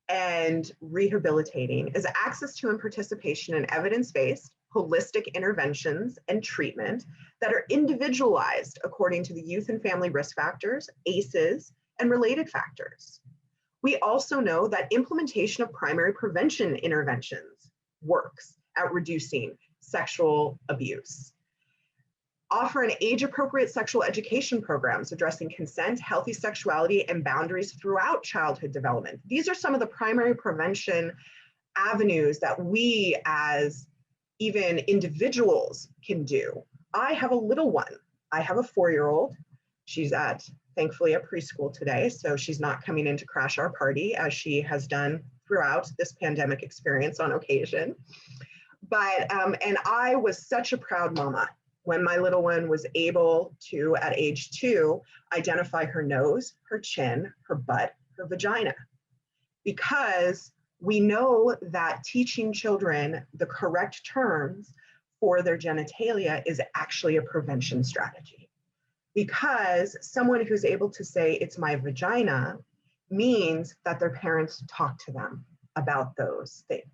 and rehabilitating, is access to and participation in evidence-based, holistic interventions and treatment that are individualized according to the youth and family risk factors, ACEs, and related factors. We also know that implementation of primary prevention interventions works at reducing sexual abuse. Offer an age-appropriate sexual education programs addressing consent, healthy sexuality, and boundaries throughout childhood development. These are some of the primary prevention avenues that we as even individuals can do. I have a little one. I have a 4-year-old. She's at, thankfully, a preschool today, so she's not coming in to crash our party as she has done throughout this pandemic experience on occasion. But, and I was such a proud mama when my little one was able to, at age 2, identify her nose, her chin, her butt, her vagina. Because we know that teaching children the correct terms for their genitalia is actually a prevention strategy. Because someone who's able to say, it's my vagina, means that their parents talk to them about those things.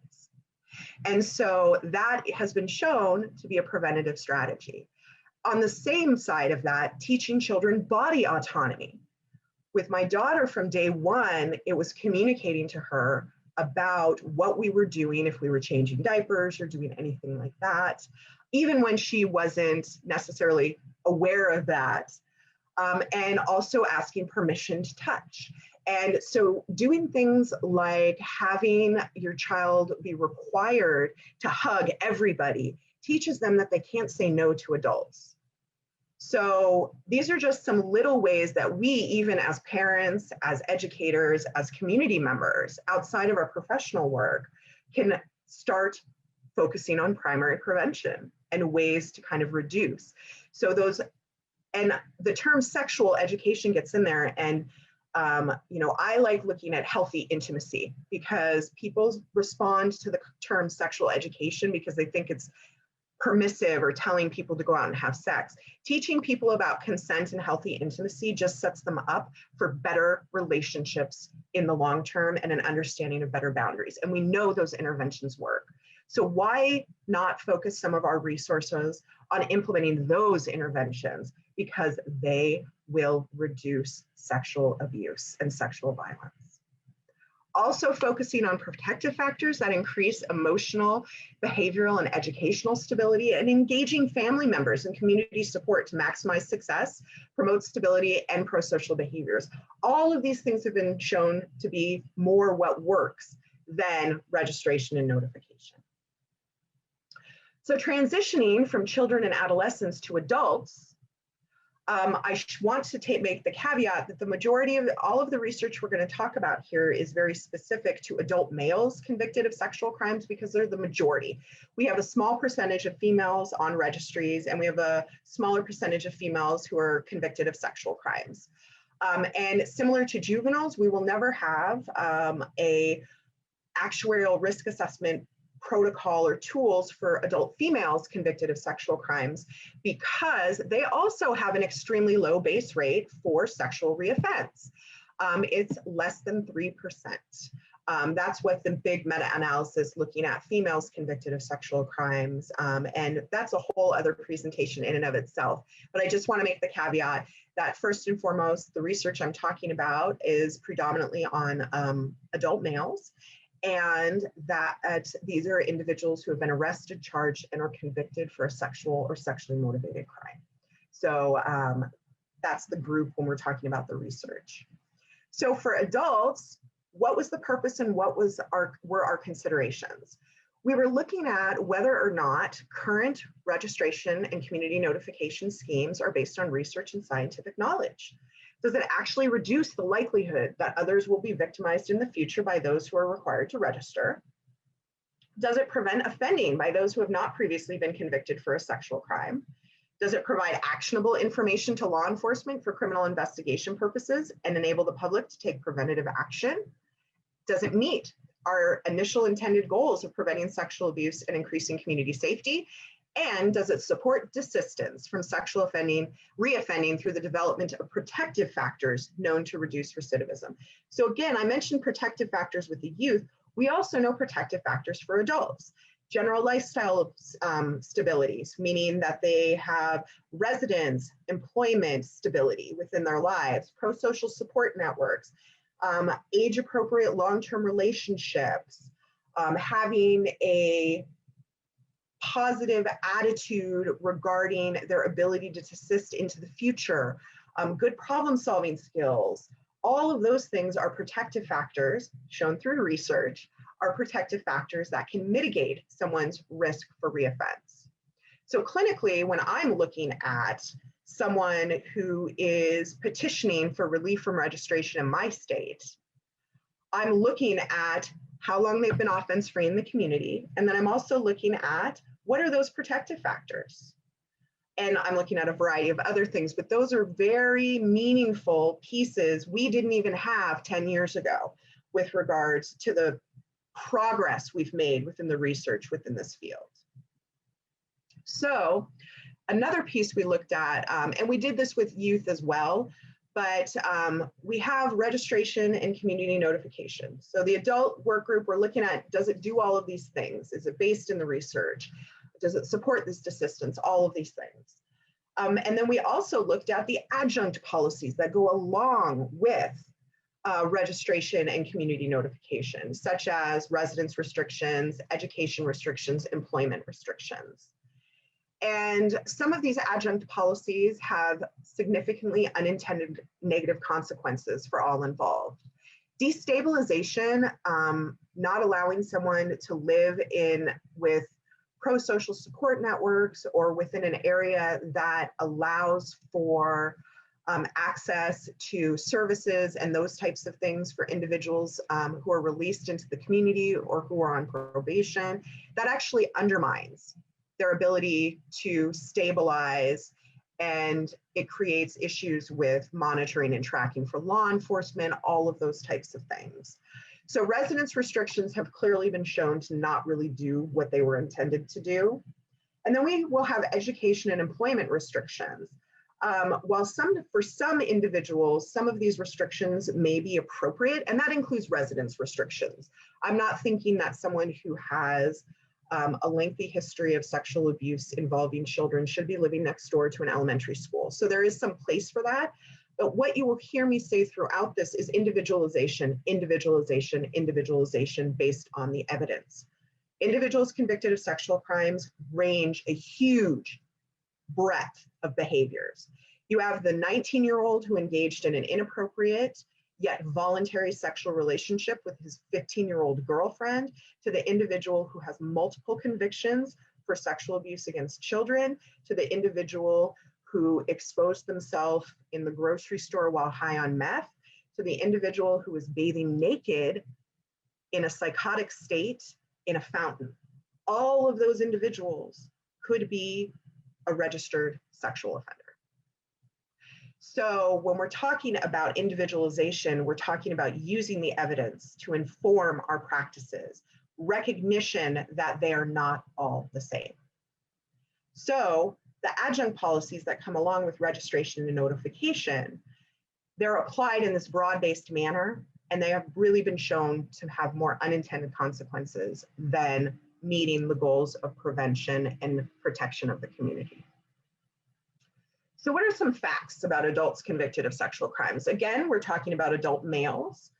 And so that has been shown to be a preventative strategy. On the same side of that, teaching children body autonomy. With my daughter from day 1, it was communicating to her about what we were doing if we were changing diapers or doing anything like that, even when she wasn't necessarily aware of that, and also asking permission to touch. And so doing things like having your child be required to hug everybody teaches them that they can't say no to adults. So these are just some little ways that we, even as parents, as educators, as community members, outside of our professional work, can start focusing on primary prevention and ways to kind of reduce. So those, and the term sexual education gets in there, and you know, I like looking at healthy intimacy because people respond to the term sexual education because they think it's permissive or telling people to go out and have sex. Teaching people about consent and healthy intimacy just sets them up for better relationships in the long term and an understanding of better boundaries. And we know those interventions work. So why not focus some of our resources on implementing those interventions? Because they will reduce sexual abuse and sexual violence. Also focusing on protective factors that increase emotional, behavioral, and educational stability, and engaging family members and community support to maximize success, promote stability, and pro-social behaviors. All of these things have been shown to be more what works than registration and notification. So transitioning from children and adolescents to adults, I want to make the caveat that the majority of all of the research we're going to talk about here is very specific to adult males convicted of sexual crimes because they're the majority. We have a small percentage of females on registries, and we have a smaller percentage of females who are convicted of sexual crimes. And similar to juveniles, we will never have a actuarial risk assessment protocol or tools for adult females convicted of sexual crimes because they also have an extremely low base rate for sexual reoffense. It's less than 3%. That's what the big meta-analysis looking at females convicted of sexual crimes, and that's a whole other presentation in and of itself. But I just want to make the caveat that first and foremost, the research I'm talking about is predominantly on adult males, and that these are individuals who have been arrested, charged, and are convicted for a sexual or sexually motivated crime. So that's the group when we're talking about the research. So for adults, what was the purpose and what were our considerations? We were looking at whether or not current registration and community notification schemes are based on research and scientific knowledge. Does it actually reduce the likelihood that others will be victimized in the future by those who are required to register? Does it prevent offending by those who have not previously been convicted for a sexual crime? Does it provide actionable information to law enforcement for criminal investigation purposes and enable the public to take preventative action? Does it meet our initial intended goals of preventing sexual abuse and increasing community safety? And does it support desistance from sexual offending, reoffending through the development of protective factors known to reduce recidivism? So again, I mentioned protective factors with the youth. We also know protective factors for adults. General lifestyle stabilities, meaning that they have residence, employment stability within their lives, pro-social support networks, age-appropriate long-term relationships, having a positive attitude regarding their ability to desist into the future, good problem-solving skills. All of those things are protective factors shown through research, are protective factors that can mitigate someone's risk for reoffense. So clinically, when I'm looking at someone who is petitioning for relief from registration in my state, I'm looking at how long they've been offense-free in the community, and then I'm also looking at what are those protective factors. And I'm looking at a variety of other things, but those are very meaningful pieces we didn't even have 10 years ago with regards to the progress we've made within the research within this field. So another piece we looked at, and we did this with youth as well, but we have registration and community notification. So the adult work group, we're looking at, does it do all of these things? Is it based in the research? Does it support this desistance? All of these things. And then we also looked at the adjunct policies that go along with registration and community notification, such as residence restrictions, education restrictions, employment restrictions. And some of these adjunct policies have significantly unintended negative consequences for all involved. Destabilization, not allowing someone to live with pro-social support networks or within an area that allows for access to services and those types of things for individuals who are released into the community or who are on probation, that actually undermines their ability to stabilize, and it creates issues with monitoring and tracking for law enforcement, all of those types of things. So residence restrictions have clearly been shown to not really do what they were intended to do. And then we will have education and employment restrictions. While for some individuals, some of these restrictions may be appropriate, and that includes residence restrictions. I'm not thinking that someone who has a lengthy history of sexual abuse involving children should be living next door to an elementary school. So there is some place for that. But what you will hear me say throughout this is individualization, individualization, individualization based on the evidence. Individuals convicted of sexual crimes range a huge breadth of behaviors. You have the 19-year-old who engaged in an inappropriate yet voluntary sexual relationship with his 15-year-old girlfriend, to the individual who has multiple convictions for sexual abuse against children, to the individual who exposed themselves in the grocery store while high on meth, to the individual who was bathing naked in a psychotic state in a fountain. All of those individuals could be a registered sexual offender. So when we're talking about individualization, we're talking about using the evidence to inform our practices. recognition that they are not all the same. So the adjunct policies that come along with registration and notification, they're applied in this broad-based manner, and they have really been shown to have more unintended consequences than meeting the goals of prevention and protection of the community. So what are some facts about adults convicted of sexual crimes? Again, we're talking about adult males.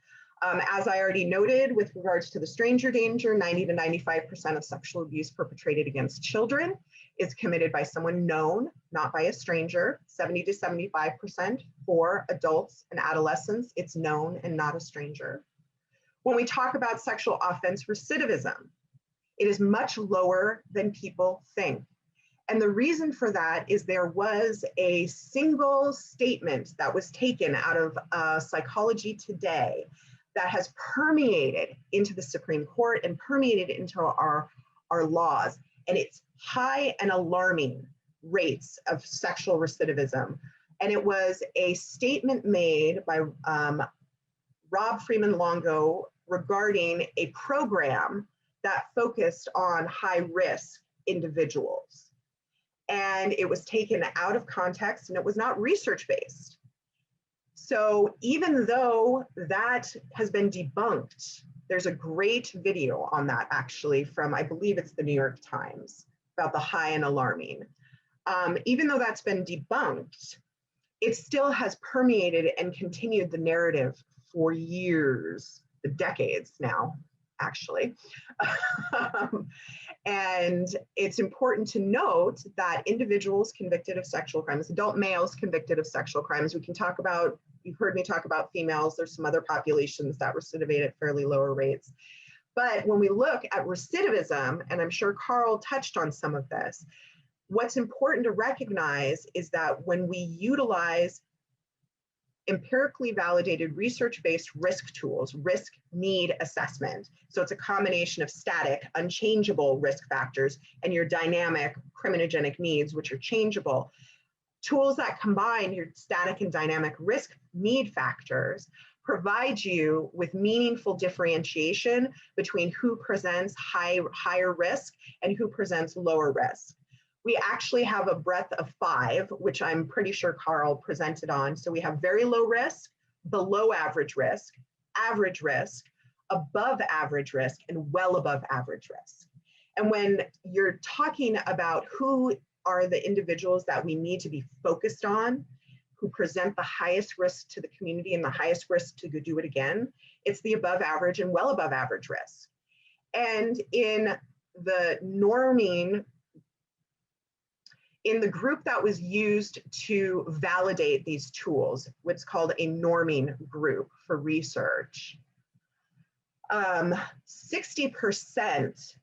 As I already noted, with regards to the stranger danger, 90 to 95% of sexual abuse perpetrated against children is committed by someone known, not by a stranger. 70 to 75% for adults and adolescents, it's known and not a stranger. When we talk about sexual offense recidivism, it is much lower than people think. And the reason for that is there was a single statement that was taken out of Psychology Today that has permeated into the Supreme Court and permeated into our laws. And it's high and alarming rates of sexual recidivism. And it was a statement made by Rob Freeman Longo regarding a program that focused on high-risk individuals. And it was taken out of context, and it was not research-based. So even though that has been debunked, there's a great video on that actually from, I believe it's the New York Times, about the high and alarming. Even though that's been debunked, it still has permeated and continued the narrative for years, decades now, actually. And it's important to note that individuals convicted of sexual crimes, adult males convicted of sexual crimes, we can talk about, you've heard me talk about females, there's some other populations that recidivate at fairly lower rates. But when we look at recidivism, and I'm sure Carl touched on some of this, what's important to recognize is that when we utilize empirically validated research-based risk tools, risk need assessment. So it's a combination of static, unchangeable risk factors and your dynamic criminogenic needs, which are changeable. Tools that combine your static and dynamic risk need factors provide you with meaningful differentiation between who presents higher risk and who presents lower risk. We actually have a breadth of 5, which I'm pretty sure Carl presented on. So we have very low risk, below average risk, above average risk, and well above average risk. And when you're talking about who are the individuals that we need to be focused on, who present the highest risk to the community and the highest risk to go do it again, it's the above average and well above average risk. And in the norming, in the group that was used to validate these tools, what's called a norming group for research, 60%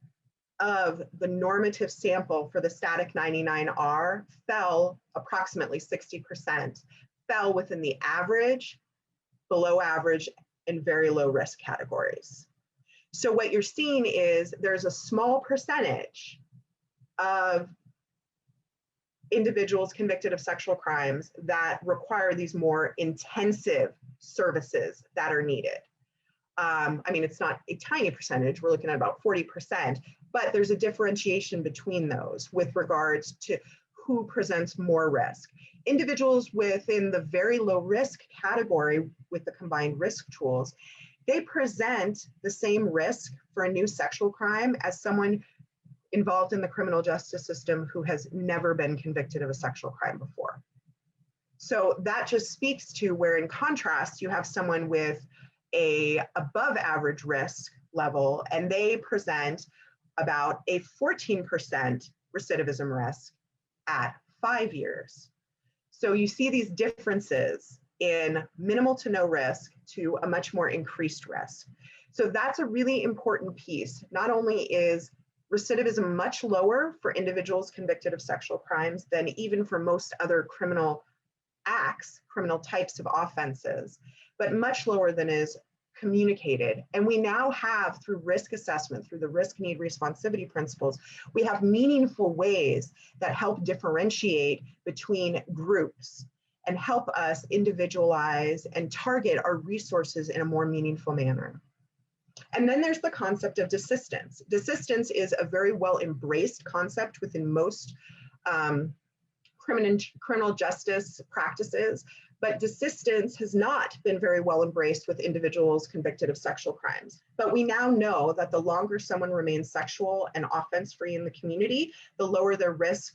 of the normative sample for the static 99R fell, approximately 60%, fell within the average, below average, and very low risk categories. So what you're seeing is there's a small percentage of individuals convicted of sexual crimes that require these more intensive services that are needed. I mean, it's not a tiny percentage, we're looking at about 40%, but there's a differentiation between those with regards to who presents more risk. Individuals within the very low risk category with the combined risk tools, they present the same risk for a new sexual crime as someone involved in the criminal justice system who has never been convicted of a sexual crime before. So that just speaks to where, in contrast, you have someone with a above average risk level, and they present about a 14% recidivism risk at 5 years. So you see these differences in minimal to no risk to a much more increased risk. So that's a really important piece. Not only is recidivism much lower for individuals convicted of sexual crimes than even for most other criminal acts, criminal types of offenses, but much lower than is communicated. And we now have, through risk assessment, through the risk need responsivity principles, we have meaningful ways that help differentiate between groups and help us individualize and target our resources in a more meaningful manner. And then there's the concept of desistance. Desistance is a very well embraced concept within most criminal justice practices, but desistance has not been very well embraced with individuals convicted of sexual crimes. But we now know that the longer someone remains sexual and offense-free in the community, the lower their risk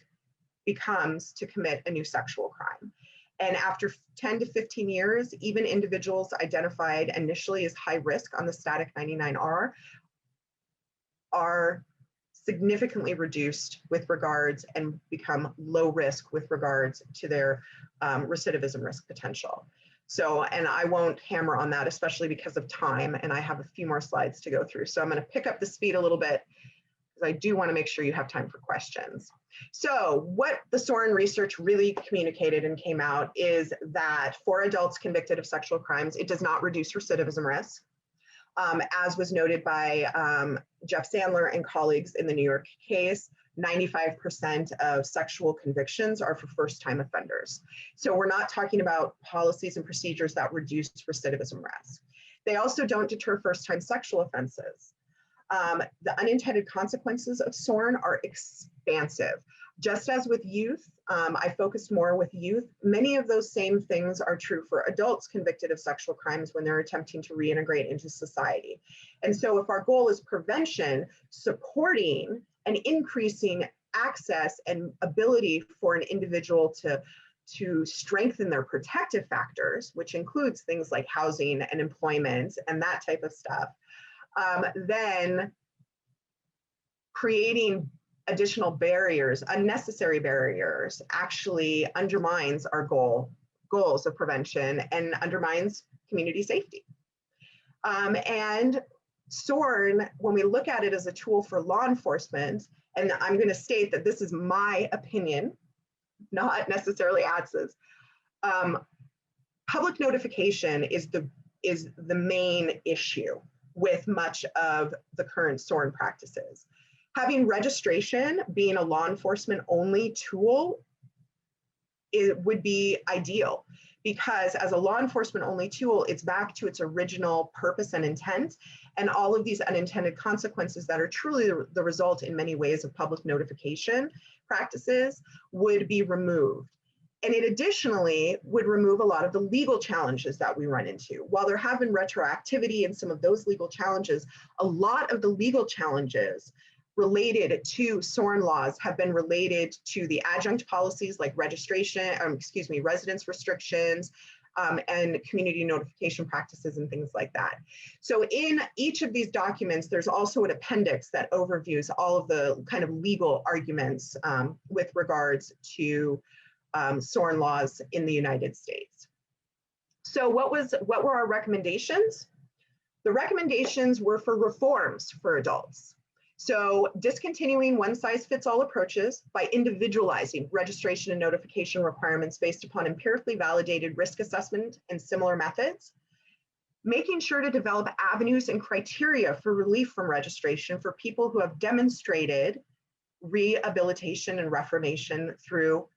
becomes to commit a new sexual crime. And after 10 to 15 years, even individuals identified initially as high risk on the static 99R are significantly reduced with regards and become low risk with regards to their recidivism risk potential. So, and I won't hammer on that, especially because of time, and I have a few more slides to go through. So I'm going to pick up the speed a little bit because I do want to make sure you have time for questions. So what the SORN research really communicated and came out is that for adults convicted of sexual crimes, it does not reduce recidivism risk. As was noted by Jeff Sandler and colleagues in the New York case, 95% of sexual convictions are for first-time offenders. So we're not talking about policies and procedures that reduce recidivism risk. They also don't deter first-time sexual offenses. The unintended consequences of SORN are expansive. Just as with youth, I focused more with youth. Many of those same things are true for adults convicted of sexual crimes when they're attempting to reintegrate into society. And so if our goal is prevention, supporting and increasing access and ability for an individual to strengthen their protective factors, which includes things like housing and employment and that type of stuff, then creating additional barriers, unnecessary barriers, actually undermines our goals of prevention and undermines community safety. And SORN, when we look at it as a tool for law enforcement, and I'm going to state that this is my opinion, not necessarily ATSA's, public notification is the main issue with much of the current SORN practices. Having registration being a law enforcement only tool, it would be ideal, because as a law enforcement only tool, it's back to its original purpose and intent, and all of these unintended consequences that are truly the result in many ways of public notification practices would be removed. And it additionally would remove a lot of the legal challenges that we run into. While there have been retroactivity in some of those legal challenges, a lot of the legal challenges related to SORN laws have been related to the adjunct policies like registration, residence restrictions, and community notification practices and things like that. So in each of these documents, there's also an appendix that overviews all of the kind of legal arguments with regards to SORN laws in the United States. So what were our recommendations? The recommendations were for reforms for adults. So discontinuing one-size-fits-all approaches by individualizing registration and notification requirements based upon empirically validated risk assessment and similar methods, making sure to develop avenues and criteria for relief from registration for people who have demonstrated rehabilitation and reformation through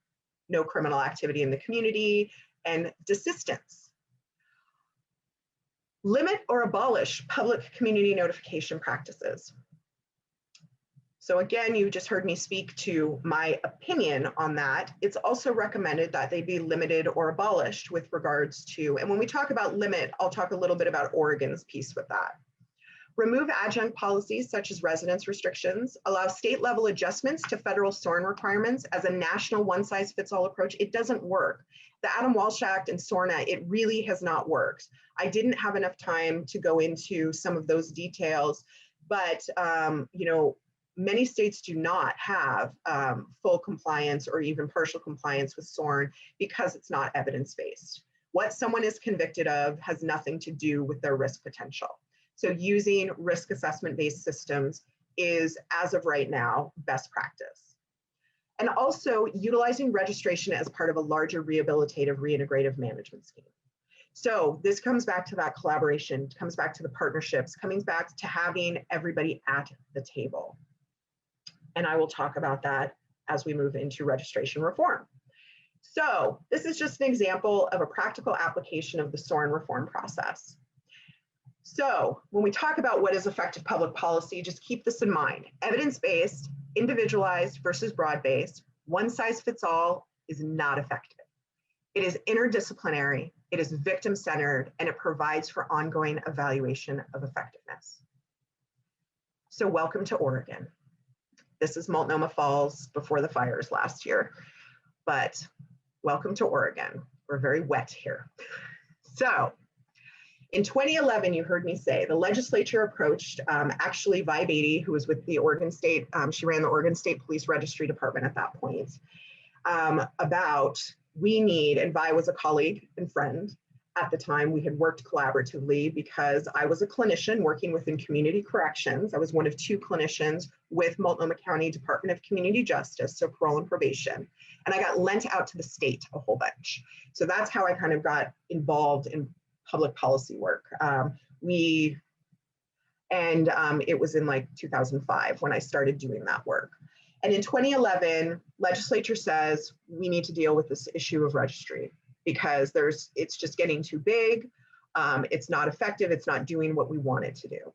no criminal activity in the community, and desistance. Limit or abolish public community notification practices. So again, you just heard me speak to my opinion on that. It's also recommended that they be limited or abolished with regards to, and when we talk about limit, I'll talk a little bit about Oregon's piece with that. Remove adjunct policies such as residence restrictions, allow state level adjustments to federal SORN requirements as a national one-size-fits-all approach. It doesn't work. The Adam Walsh Act and SORNA, it really has not worked. I didn't have enough time to go into some of those details, but many states do not have full compliance or even partial compliance with SORN because it's not evidence-based. What someone is convicted of has nothing to do with their risk potential. So using risk assessment-based systems is, as of right now, best practice. And also utilizing registration as part of a larger rehabilitative, reintegrative management scheme. So this comes back to that collaboration, comes back to the partnerships, coming back to having everybody at the table. And I will talk about that as we move into registration reform. So this is just an example of a practical application of the SORN reform process. So when we talk about what is effective public policy, just keep this in mind. Evidence-based, individualized versus broad-based, one size fits all is not effective. It is interdisciplinary, it is victim-centered, and it provides for ongoing evaluation of effectiveness. So welcome to Oregon. This is Multnomah Falls before the fires last year, but welcome to Oregon. We're very wet here. So in 2011, you heard me say, the legislature approached actually Vi Beatty, who was with the Oregon State, she ran the Oregon State Police Registry Department at that point, about we need, and Vi was a colleague and friend at the time. We had worked collaboratively because I was a clinician working within community corrections. I was one of two clinicians with Multnomah County Department of Community Justice, so parole and probation. And I got lent out to the state a whole bunch. So that's how I kind of got involved in public policy work. It was in like 2005 when I started doing that work. And in 2011, legislature says we need to deal with this issue of registry because it's just getting too big. It's not effective. It's not doing what we want it to do.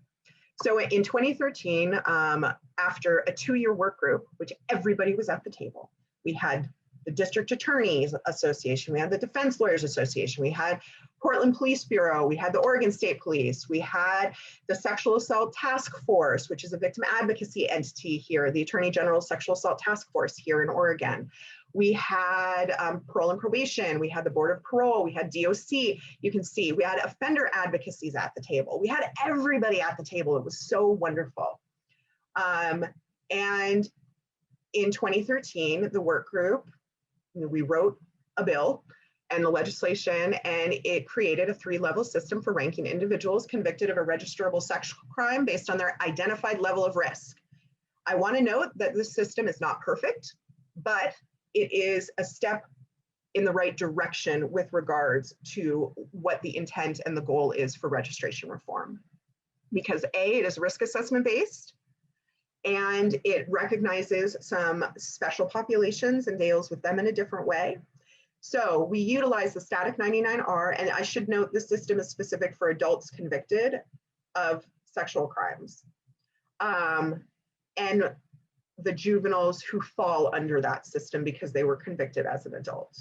So in 2013, after a 2-year work group, which everybody was at the table, we had the District Attorneys Association, we had the Defense Lawyers Association, we had Portland Police Bureau, we had the Oregon State Police, we had the Sexual Assault Task Force, which is a victim advocacy entity here, the Attorney General Sexual Assault Task Force here in Oregon. We had parole and probation, we had the Board of Parole, we had DOC, you can see, we had offender advocacies at the table. We had everybody at the table. It was so wonderful. And in 2013, the work group, we wrote a bill and the legislation, and it created a 3-level system for ranking individuals convicted of a registrable sexual crime based on their identified level of risk. I want to note that this system is not perfect, but it is a step in the right direction with regards to what the intent and the goal is for registration reform. Because A, it is risk assessment based, and it recognizes some special populations and deals with them in a different way. So we utilize the static 99R, and I should note this system is specific for adults convicted of sexual crimes, and the juveniles who fall under that system because they were convicted as an adult.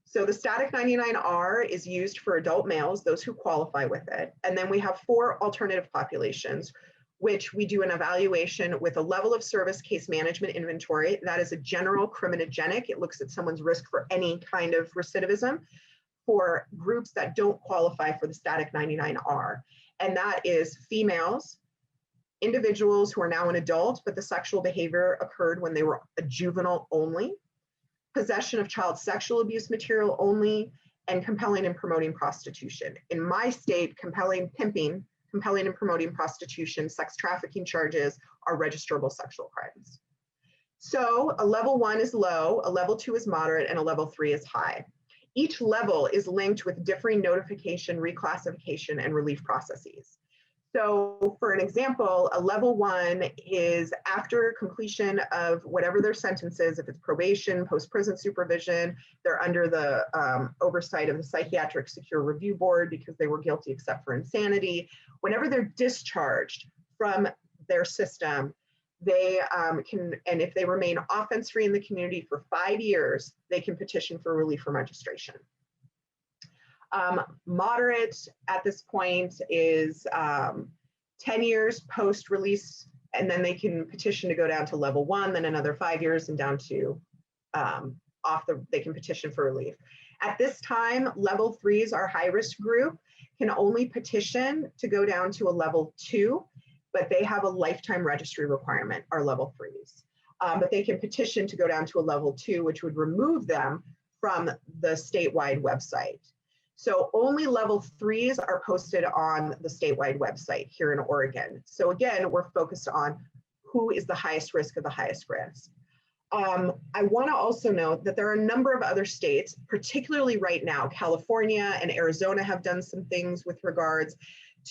So the static 99R is used for adult males, those who qualify with it. And then we have 4 alternative populations, which we do an evaluation with a level of service case management inventory. That is a general criminogenic. It looks at someone's risk for any kind of recidivism for groups that don't qualify for the static 99R. And that is females, individuals who are now an adult, but the sexual behavior occurred when they were a juvenile only, possession of child sexual abuse material only, and compelling and promoting prostitution. In my state, compelling and promoting prostitution, sex trafficking charges are registrable sexual crimes. So a level 1 is low, a level 2 is moderate, and a level 3 is high. Each level is linked with differing notification, reclassification, and relief processes. So for an example, a level 1 is after completion of whatever their sentence is. If it's probation, post-prison supervision, they're under the oversight of the Psychiatric Secure Review Board because they were guilty except for insanity. Whenever they're discharged from their system, they can, and if they remain offense-free in the community for 5 years, they can petition for relief from registration. Moderate at this point is 10 years post-release, and then they can petition to go down to level 1, then another 5 years and down to they can petition for relief. At this time, level 3s, our high-risk group, can only petition to go down to a level 2, but they have a lifetime registry requirement, our level 3s. But they can petition to go down to a level 2, which would remove them from the statewide website. So only level 3s are posted on the statewide website here in Oregon. So again, we're focused on who is the highest risk of the highest risk. I want to also note that there are a number of other states, particularly right now, California and Arizona have done some things with regards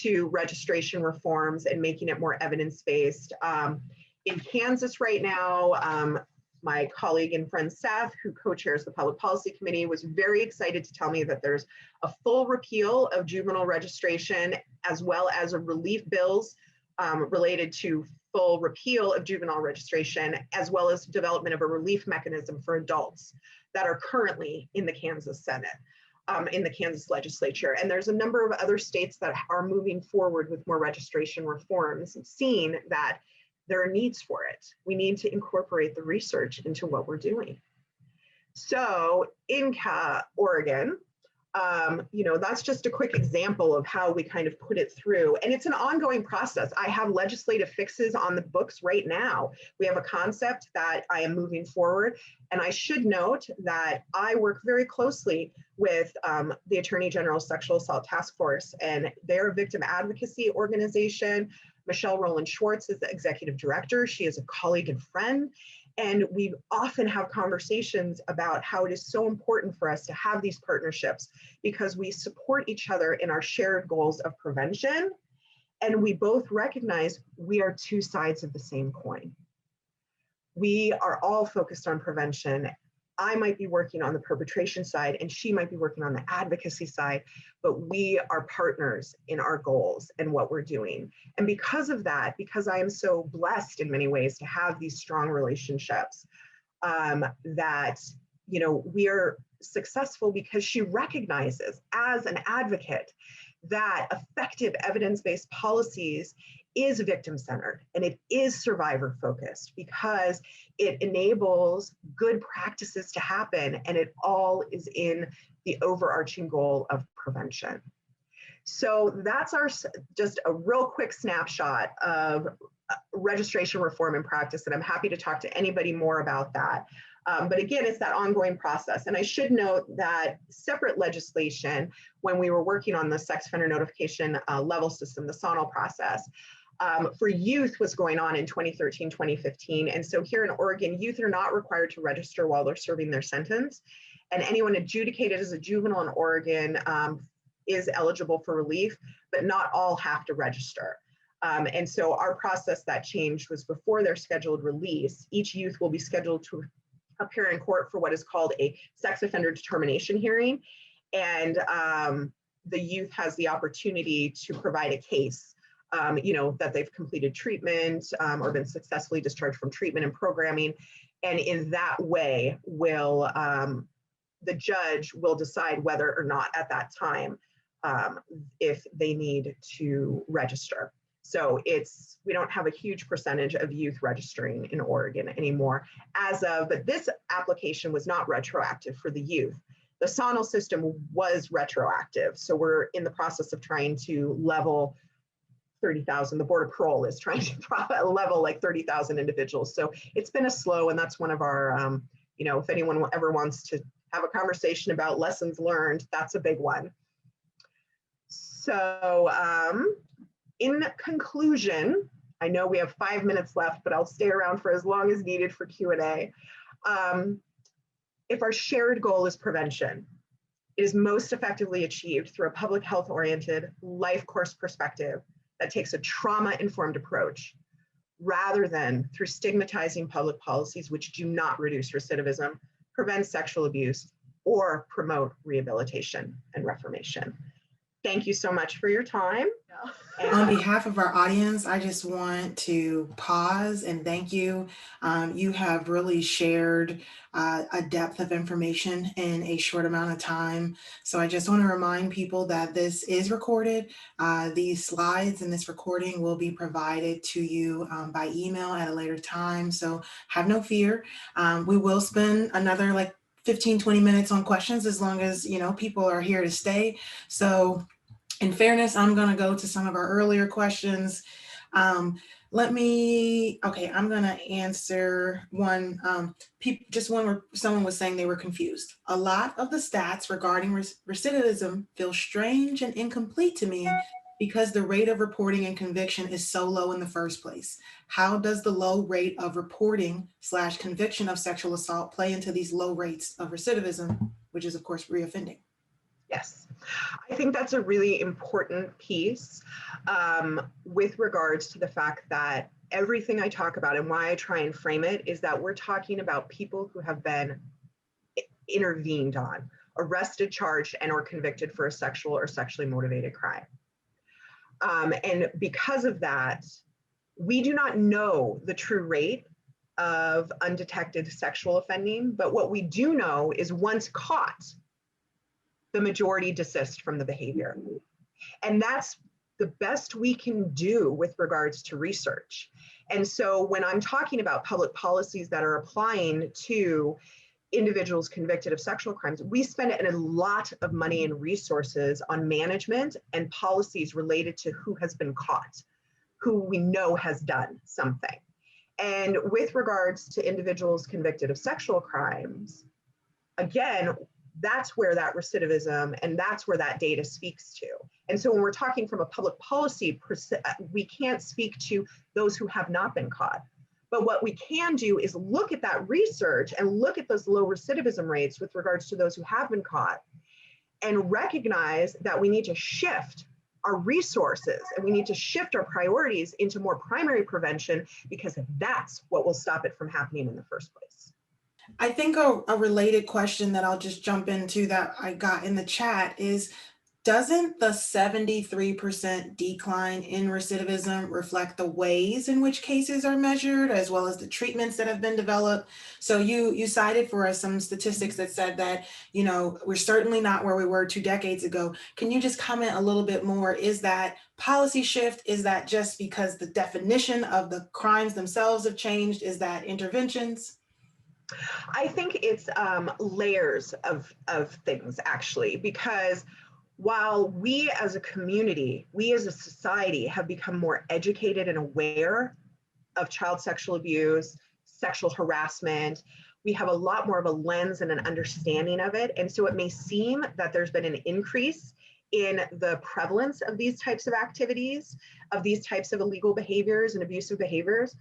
to registration reforms and making it more evidence-based. In Kansas right now, My colleague and friend Seth, who co-chairs the Public Policy Committee, was very excited to tell me that there's a full repeal of juvenile registration, as well as a relief bills related to full repeal of juvenile registration, as well as development of a relief mechanism for adults that are currently in the Kansas Senate, in the Kansas legislature. And there's a number of other states that are moving forward with more registration reforms, seeing that there are needs for it. We need to incorporate the research into what we're doing. So in Oregon, that's just a quick example of how we kind of put it through. And it's an ongoing process. I have legislative fixes on the books right now. We have a concept that I am moving forward. And I should note that I work very closely with the Attorney General's Sexual Assault Task Force, and they're a victim advocacy organization. Michelle Rowland Schwartz is the executive director. She is a colleague and friend. And we often have conversations about how it is so important for us to have these partnerships, because we support each other in our shared goals of prevention. And we both recognize we are two sides of the same coin. We are all focused on prevention. I might be working on the perpetration side and she might be working on the advocacy side, but we are partners in our goals and what we're doing. And because of that, because I am so blessed in many ways to have these strong relationships, that, we are successful because she recognizes as an advocate that effective evidence-based policies is victim-centered and it is survivor-focused, because it enables good practices to happen, and it all is in the overarching goal of prevention. So that's just a real quick snapshot of registration reform in practice, and I'm happy to talk to anybody more about that. But again, it's that ongoing process. And I should note that separate legislation, when we were working on the sex offender notification level system, the SONL process, for youth was going on in 2013, 2015. And so here in Oregon, youth are not required to register while they're serving their sentence. And anyone adjudicated as a juvenile in Oregon is eligible for relief, but not all have to register. And so our process that changed was before their scheduled release, each youth will be scheduled to appear in court for what is called a sex offender determination hearing. And the youth has the opportunity to provide a case, that they've completed treatment or been successfully discharged from treatment and programming. And in that way, the judge will decide whether or not at that time, if they need to register. So we don't have a huge percentage of youth registering in Oregon anymore but this application was not retroactive for the youth. The SONL system was retroactive. So we're in the process of trying to level 30,000. The Board of Parole is trying to level like 30,000 individuals. So it's been a slow, and that's one of our, if anyone ever wants to have a conversation about lessons learned, that's a big one. So in conclusion, I know we have 5 minutes left, but I'll stay around for as long as needed for Q&A. If our shared goal is prevention, it is most effectively achieved through a public health-oriented life course perspective that takes a trauma-informed approach, rather than through stigmatizing public policies which do not reduce recidivism, prevent sexual abuse, or promote rehabilitation and reformation. Thank you so much for your time. On behalf of our audience, I just want to pause and thank you. You have really shared a depth of information in a short amount of time. So I just want to remind people that this is recorded. These slides and this recording will be provided to you by email at a later time. So have no fear. We will spend another 15, 20 minutes on questions, as long as, people are here to stay. So in fairness, I'm going to go to some of our earlier questions. I'm going to answer one, just one where someone was saying they were confused. A lot of the stats regarding recidivism feel strange and incomplete to me because the rate of reporting and conviction is so low in the first place. How does the low rate of reporting / conviction of sexual assault play into these low rates of recidivism, which is of course reoffending? Yes, I think that's a really important piece with regards to the fact that everything I talk about and why I try and frame it is that we're talking about people who have been intervened on, arrested, charged, and or convicted for a sexual or sexually motivated crime. And because of that, we do not know the true rate of undetected sexual offending, but what we do know is once caught, the majority desist from the behavior. And that's the best we can do with regards to research. And so when I'm talking about public policies that are applying to individuals convicted of sexual crimes, we spend a lot of money and resources on management and policies related to who has been caught, who we know has done something. And with regards to individuals convicted of sexual crimes, again, that's where that recidivism and that's where that data speaks to. And so when we're talking from a public policy, we can't speak to those who have not been caught. But what we can do is look at that research and look at those low recidivism rates with regards to those who have been caught and recognize that we need to shift our resources and we need to shift our priorities into more primary prevention, because that's what will stop it from happening in the first place. I think a related question that I'll just jump into that I got in the chat is, doesn't the 73% decline in recidivism reflect the ways in which cases are measured, as well as the treatments that have been developed? So you cited for us some statistics that said that, we're certainly not where we were 2 decades ago. Can you just comment a little bit more? Is that policy shift? Is that just because the definition of the crimes themselves have changed? Is that interventions? I think it's layers of things, actually, because while we as a community, we as a society have become more educated and aware of child sexual abuse, sexual harassment, we have a lot more of a lens and an understanding of it. And so it may seem that there's been an increase in the prevalence of these types of activities, of these types of illegal behaviors and abusive behaviors,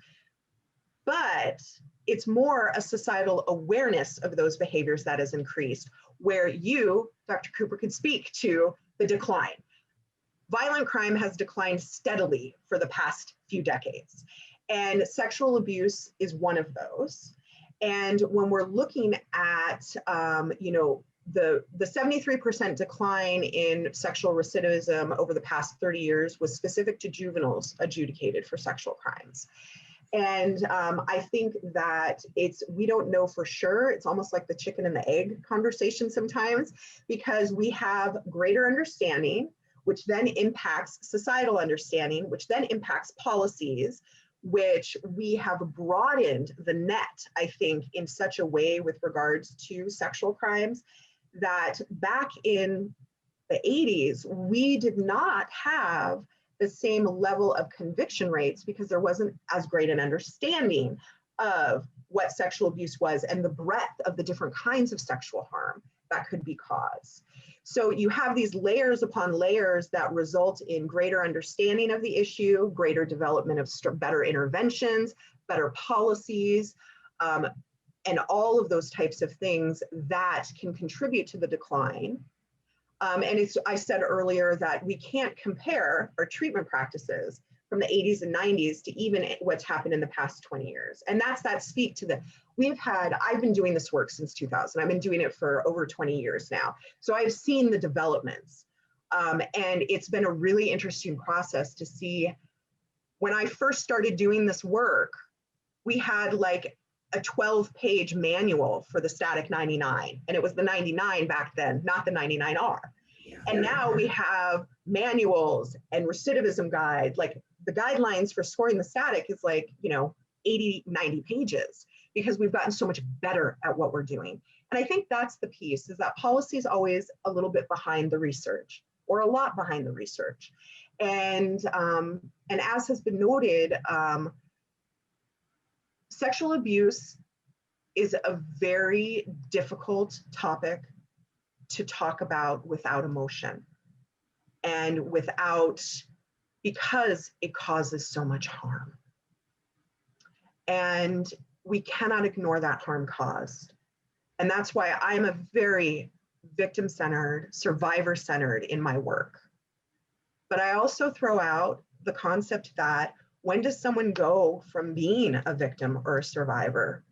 but it's more a societal awareness of those behaviors that has increased, where you, Dr. Cooper, could speak to the decline. Violent crime has declined steadily for the past few decades, and sexual abuse is one of those. And when we're looking at, the 73% decline in sexual recidivism over the past 30 years was specific to juveniles adjudicated for sexual crimes. And I think that we don't know for sure. It's almost like the chicken and the egg conversation sometimes, because we have greater understanding, which then impacts societal understanding, which then impacts policies, which we have broadened the net, I think, in such a way with regards to sexual crimes that back in the 80s, we did not have the same level of conviction rates because there wasn't as great an understanding of what sexual abuse was and the breadth of the different kinds of sexual harm that could be caused. So you have these layers upon layers that result in greater understanding of the issue, greater development of better interventions, better policies, and all of those types of things that can contribute to the decline. And I said earlier that we can't compare our treatment practices from the 80s and 90s to even what's happened in the past 20 years. And that speak to I've been doing this work since 2000. I've been doing it for over 20 years now. So I've seen the developments. And it's been a really interesting process to see. When I first started doing this work, we had like a 12-page manual for the static 99. And it was the 99 back then, not the 99R. Yeah. And now we have manuals and recidivism guide. Like the guidelines for scoring the static is 80, 90 pages, because we've gotten so much better at what we're doing. And I think that's the piece, is that policy is always a little bit behind the research, or a lot behind the research. And as has been noted, sexual abuse is a very difficult topic to talk about without emotion and because it causes so much harm. And we cannot ignore that harm caused. And that's why I'm a very victim-centered, survivor-centered in my work. But I also throw out the concept that When does someone go from being a victim or a survivor?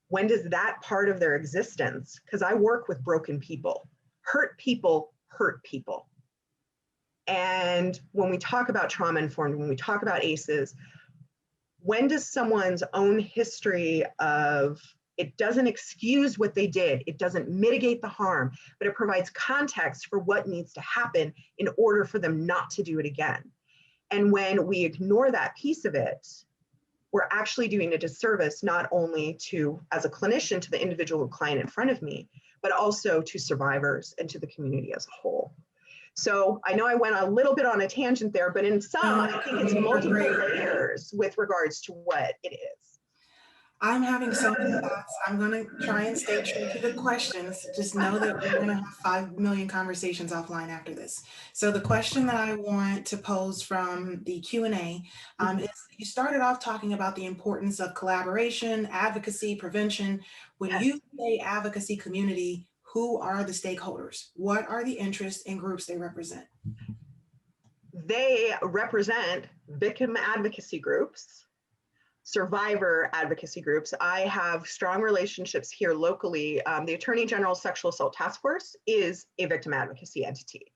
When does that part of their existence, because I work with broken people, hurt people hurt people. And when we talk about trauma-informed, when we talk about ACEs, when does someone's own history of, it doesn't excuse what they did, it doesn't mitigate the harm, but it provides context for what needs to happen in order for them not to do it again. And when we ignore that piece of it, we're actually doing a disservice not only to, as a clinician, to the individual client in front of me, but also to survivors and to the community as a whole. So I know I went a little bit on a tangent there, but in some, I think it's multiple layers with regards to what it is. I'm having so many thoughts. I'm going to try and stay true to the questions. Just know that we're going to have 5 million conversations offline after this. So the question that I want to pose from the Q&A is, you started off talking about the importance of collaboration, advocacy, prevention. When Yes. you say advocacy community, who are the stakeholders? What are the interests and groups they represent? They represent victim advocacy groups, survivor advocacy groups. I have strong relationships here locally. The Attorney General's Sexual Assault Task Force is a victim advocacy entity.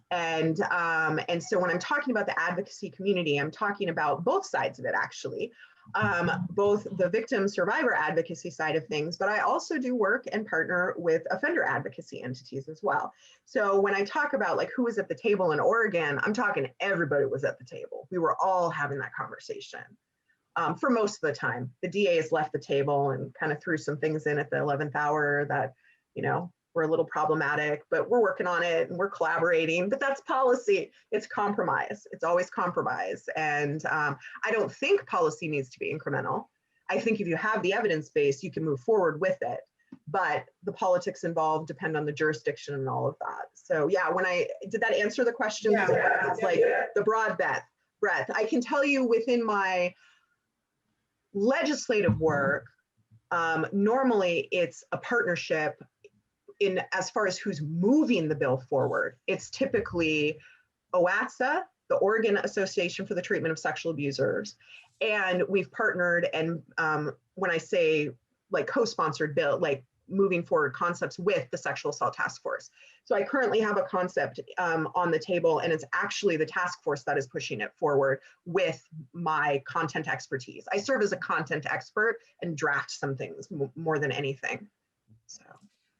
And so when I'm talking about the advocacy community, I'm talking about both sides of it, actually. Both the victim survivor advocacy side of things, but I also do work and partner with offender advocacy entities as well. So when I talk about like who was at the table in Oregon, I'm talking everybody was at the table. We were all having that conversation. For most of the time, the DA has left the table and kind of threw some things in at the 11th hour that, you know, were a little problematic, but we're working on it and we're collaborating, but that's policy. It's compromise. It's always compromise. And I don't think policy needs to be incremental. I think if you have the evidence base, you can move forward with it, but the politics involved depend on the jurisdiction and all of that. So yeah, did that answer the question? Yeah. It's like the broad breadth. I can tell you within my legislative work, normally it's a partnership in as far as who's moving the bill forward. It's typically ATSA, the Oregon Association for the Treatment of Sexual Abusers, and we've partnered, and when I say like co-sponsored bill, like moving forward concepts with the Sexual Assault Task Force. So I currently have a concept on the table, and it's actually the task force that is pushing it forward with my content expertise. I serve as a content expert and draft some things more than anything. So.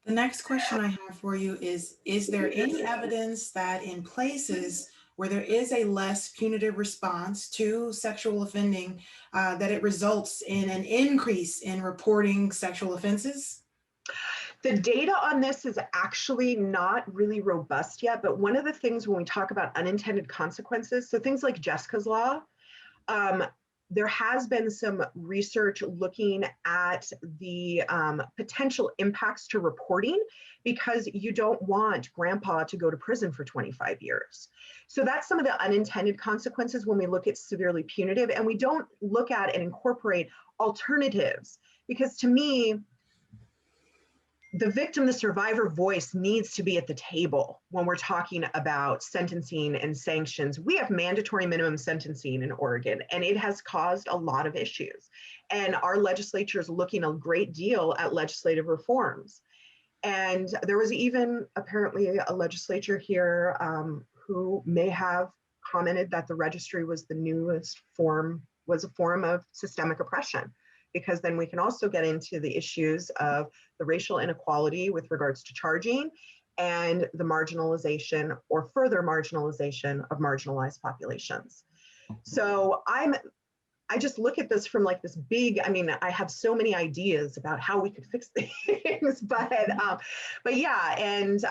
The next question I have for you is there any evidence that in places where there is a less punitive response to sexual offending, that it results in an increase in reporting sexual offenses? The data on this is actually not really robust yet, but one of the things when we talk about unintended consequences, so things like Jessica's Law, there has been some research looking at the potential impacts to reporting, because you don't want grandpa to go to prison for 25 years. So that's some of the unintended consequences when we look at severely punitive, and we don't look at and incorporate alternatives, because to me, the victim, the survivor voice needs to be at the table when we're talking about sentencing and sanctions. We have mandatory minimum sentencing in Oregon, and it has caused a lot of issues. And our legislature is looking a great deal at legislative reforms. And there was even apparently a legislature here who may have commented that the registry was the newest form, was a form of systemic oppression, because then we can also get into the issues of the racial inequality with regards to charging and the marginalization or further marginalization of marginalized populations. So I just look at this from like this big, I mean, I have so many ideas about how we could fix things, but yeah, and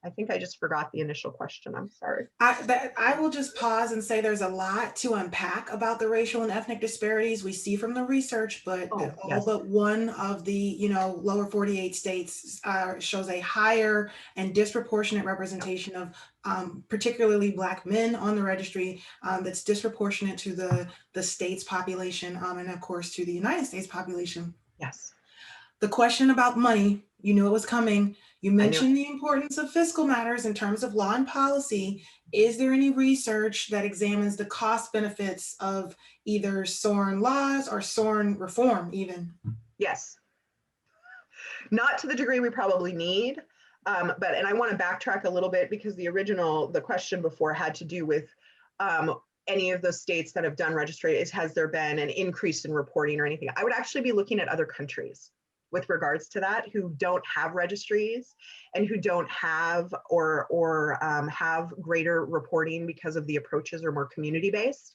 I think I just forgot the initial question. I'm sorry. I will just pause and say there's a lot to unpack about the racial and ethnic disparities we see from the research, but all but one of the lower 48 states shows a higher and disproportionate representation of particularly Black men on the registry, that's disproportionate to the state's population, and of course to the United States population. Yes. the question about money, you knew it was coming. You I knew. mentioned the importance of fiscal matters in terms of law and policy. Is there any research that examines the cost benefits of either SORN laws or SORN reform even? Yes. Not to the degree we probably need, and I want to backtrack a little bit because the question before had to do with any of those states that have done registry. Has there been an increase in reporting or anything? I would actually be looking at other countries with regards to that who don't have registries and who don't have or have greater reporting because of the approaches are more community-based.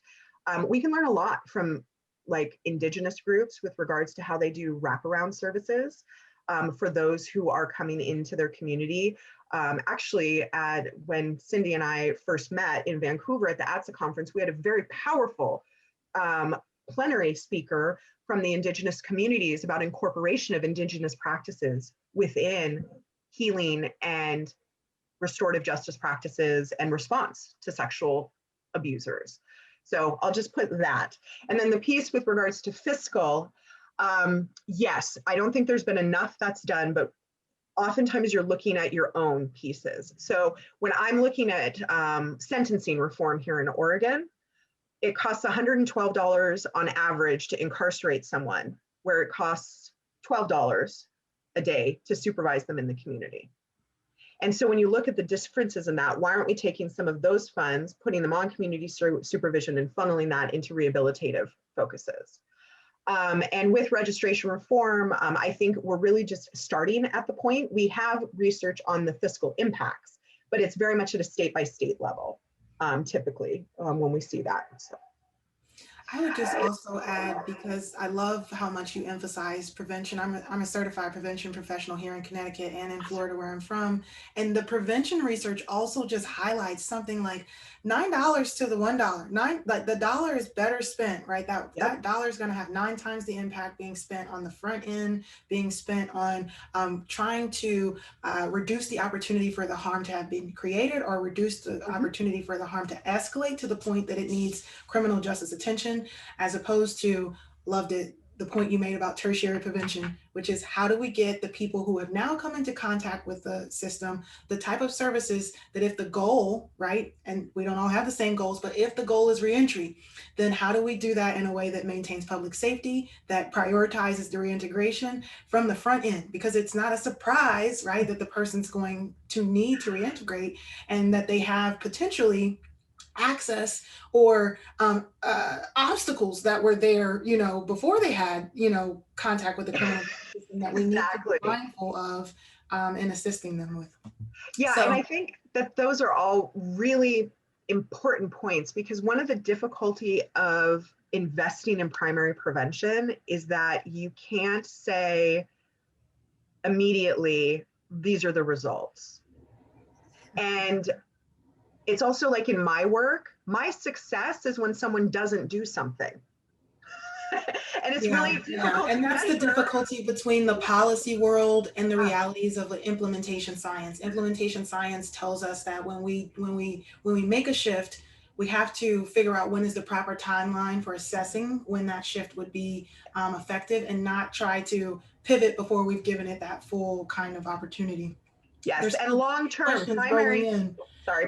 We can learn a lot from like indigenous groups with regards to how they do wraparound services for those who are coming into their community. Actually, when Cindy and I first met in Vancouver at the ATSA conference, we had a very powerful plenary speaker from the indigenous communities about incorporation of indigenous practices within healing and restorative justice practices and response to sexual abusers. So I'll just put that. And then the piece with regards to fiscal, yes, I don't think there's been enough that's done, but oftentimes you're looking at your own pieces. So when I'm looking at sentencing reform here in Oregon, it costs $112 on average to incarcerate someone, where it costs $12 a day to supervise them in the community. And so when you look at the differences in that, why aren't we taking some of those funds, putting them on community supervision and funneling that into rehabilitative focuses? And with registration reform, I think we're really just starting at the point. We have research on the fiscal impacts, but it's very much at a state-by-state level, typically, when we see that. So. I would just also add, because I love how much you emphasize prevention. I'm a certified prevention professional here in Connecticut and in Florida, where I'm from. And the prevention research also just highlights something like $9 to the $1. Like the dollar is better spent, right? That dollar is going to have 9 times the impact being spent on the front end, being spent on trying to reduce the opportunity for the harm to have been created, or reduce the opportunity for the harm to escalate to the point that it needs criminal justice attention. As opposed to, loved it, the point you made about tertiary prevention, which is how do we get the people who have now come into contact with the system, the type of services that if the goal, right, and we don't all have the same goals, but if the goal is reentry, then how do we do that in a way that maintains public safety, that prioritizes the reintegration from the front end? Because it's not a surprise, right, that the person's going to need to reintegrate and that they have potentially access or obstacles that were there, before they had, contact with the criminal system that we need to be mindful of in assisting them with. Yeah, So, and I think that those are all really important points, because one of the difficulty of investing in primary prevention is that you can't say immediately, these are the results. And it's also like in my work, my success is when someone doesn't do something. And it's really difficult. And that's the difficulty between the policy world and the realities of implementation science. Implementation science tells us that when we make a shift, we have to figure out when is the proper timeline for assessing when that shift would be effective, and not try to pivot before we've given it that full kind of opportunity. Yes, and long-term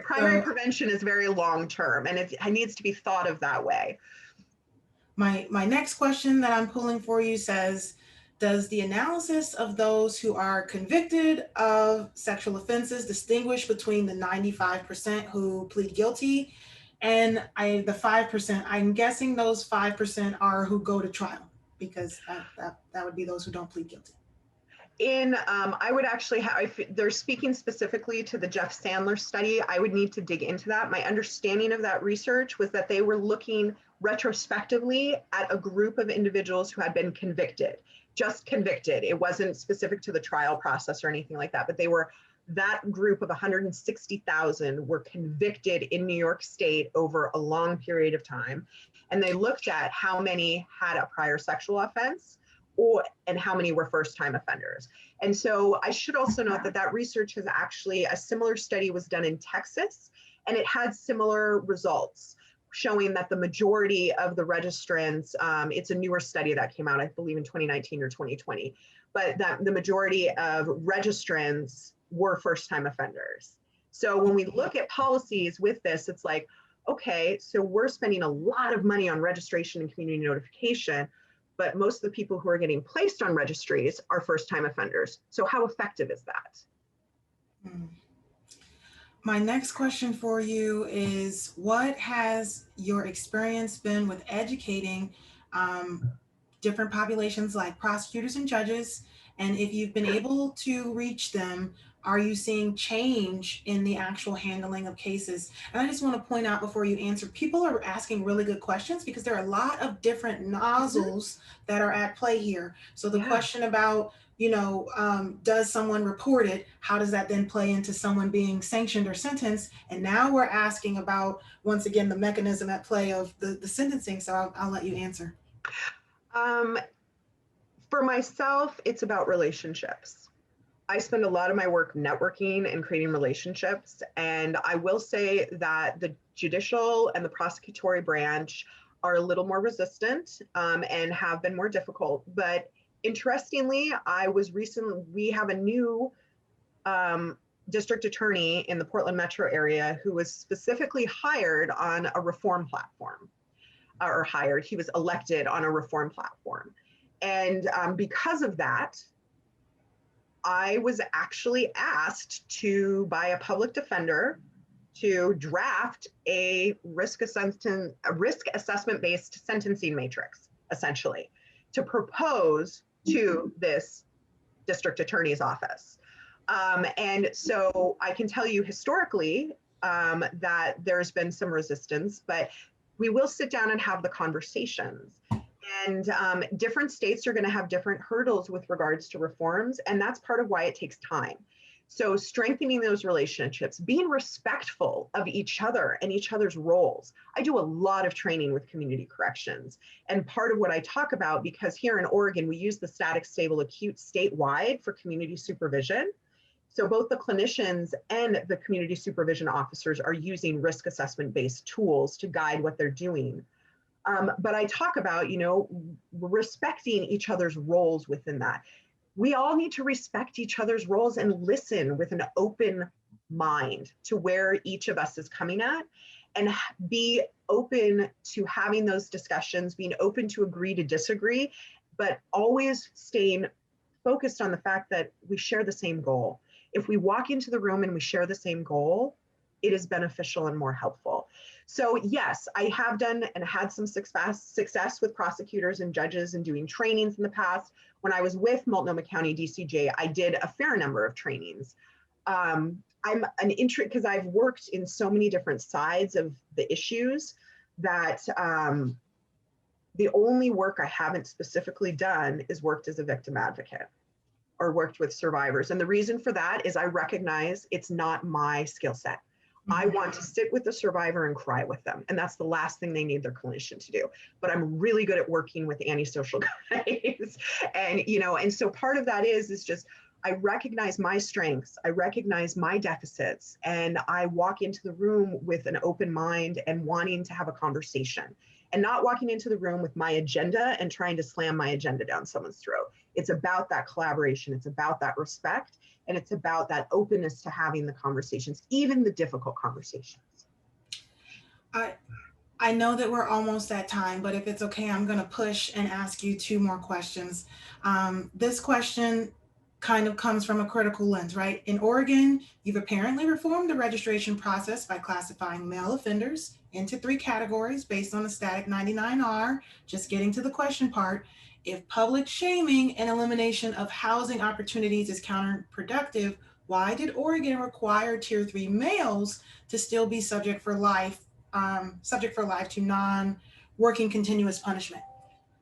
primary prevention is very long-term, and it needs to be thought of that way. My next question that I'm pulling for you says, does the analysis of those who are convicted of sexual offenses distinguish between the 95% who plead guilty and the 5%? I'm guessing those 5% are who go to trial, because that would be those who don't plead guilty. I would actually have, if they're speaking specifically to the Jeff Sandler study, I would need to dig into that. My understanding of that research was that they were looking retrospectively at a group of individuals who had been convicted, just convicted. It wasn't specific to the trial process or anything like that, but that group of 160,000 were convicted in New York State over a long period of time. And they looked at how many had a prior sexual offense, and how many were first-time offenders. And so I should also note that research has actually, a similar study was done in Texas, and it had similar results. showing that the majority of the registrants, it's a newer study that came out, I believe in 2019 or 2020, but that the majority of registrants were first-time offenders. So when we look at policies with this, it's like, okay, so we're spending a lot of money on registration and community notification, but most of the people who are getting placed on registries are first-time offenders. So how effective is that? My next question for you is, what has your experience been with educating different populations like prosecutors and judges? And if you've been able to reach them, are you seeing change in the actual handling of cases? And I just want to point out before you answer, people are asking really good questions because there are a lot of different nozzles that are at play here. So the question about, does someone report it? How does that then play into someone being sanctioned or sentenced? And now we're asking about, once again, the mechanism at play of the sentencing. So I'll let you answer. For myself, it's about relationships. I spend a lot of my work networking and creating relationships. And I will say that the judicial and the prosecutory branch are a little more resistant and have been more difficult. But interestingly, we have a new district attorney in the Portland metro area who was specifically hired on a reform platform, he was elected on a reform platform. And because of that, I was actually asked by a public defender to draft a risk assessment-based sentencing matrix, essentially, to propose to this district attorney's office. And so I can tell you historically that there's been some resistance, but we will sit down and have the conversations. And different states are going to have different hurdles with regards to reforms, and that's part of why it takes time. So strengthening those relationships, being respectful of each other and each other's roles. I do a lot of training with community corrections, and part of what I talk about, because here in Oregon, we use the static, stable, acute statewide for community supervision. So both the clinicians and the community supervision officers are using risk assessment-based tools to guide what they're doing. But I talk about, respecting each other's roles within that. We all need to respect each other's roles and listen with an open mind to where each of us is coming at, and be open to having those discussions, being open to agree to disagree, but always staying focused on the fact that we share the same goal. If we walk into the room and we share the same goal, it is beneficial and more helpful. So yes, I have done and had some success with prosecutors and judges and doing trainings in the past. When I was with Multnomah County DCJ, I did a fair number of trainings. I'm an introvert because I've worked in so many different sides of the issues that the only work I haven't specifically done is worked as a victim advocate or worked with survivors. And the reason for that is I recognize it's not my skill set. I want to sit with the survivor and cry with them. And that's the last thing they need their clinician to do. But I'm really good at working with antisocial guys. And, and so part of that is just, I recognize my strengths, I recognize my deficits, and I walk into the room with an open mind and wanting to have a conversation, and not walking into the room with my agenda and trying to slam my agenda down someone's throat. It's about that collaboration. It's about that respect. And it's about that openness to having the conversations, even the difficult conversations. I know that we're almost at time, but if it's okay, I'm going to push and ask you two more questions. This question kind of comes from a critical lens, right? In Oregon, you've apparently reformed the registration process by classifying male offenders into 3 categories based on the static 99R. Just getting to the question part. If public shaming and elimination of housing opportunities is counterproductive, why did Oregon require Tier 3 males to still be subject for life to non-working continuous punishment?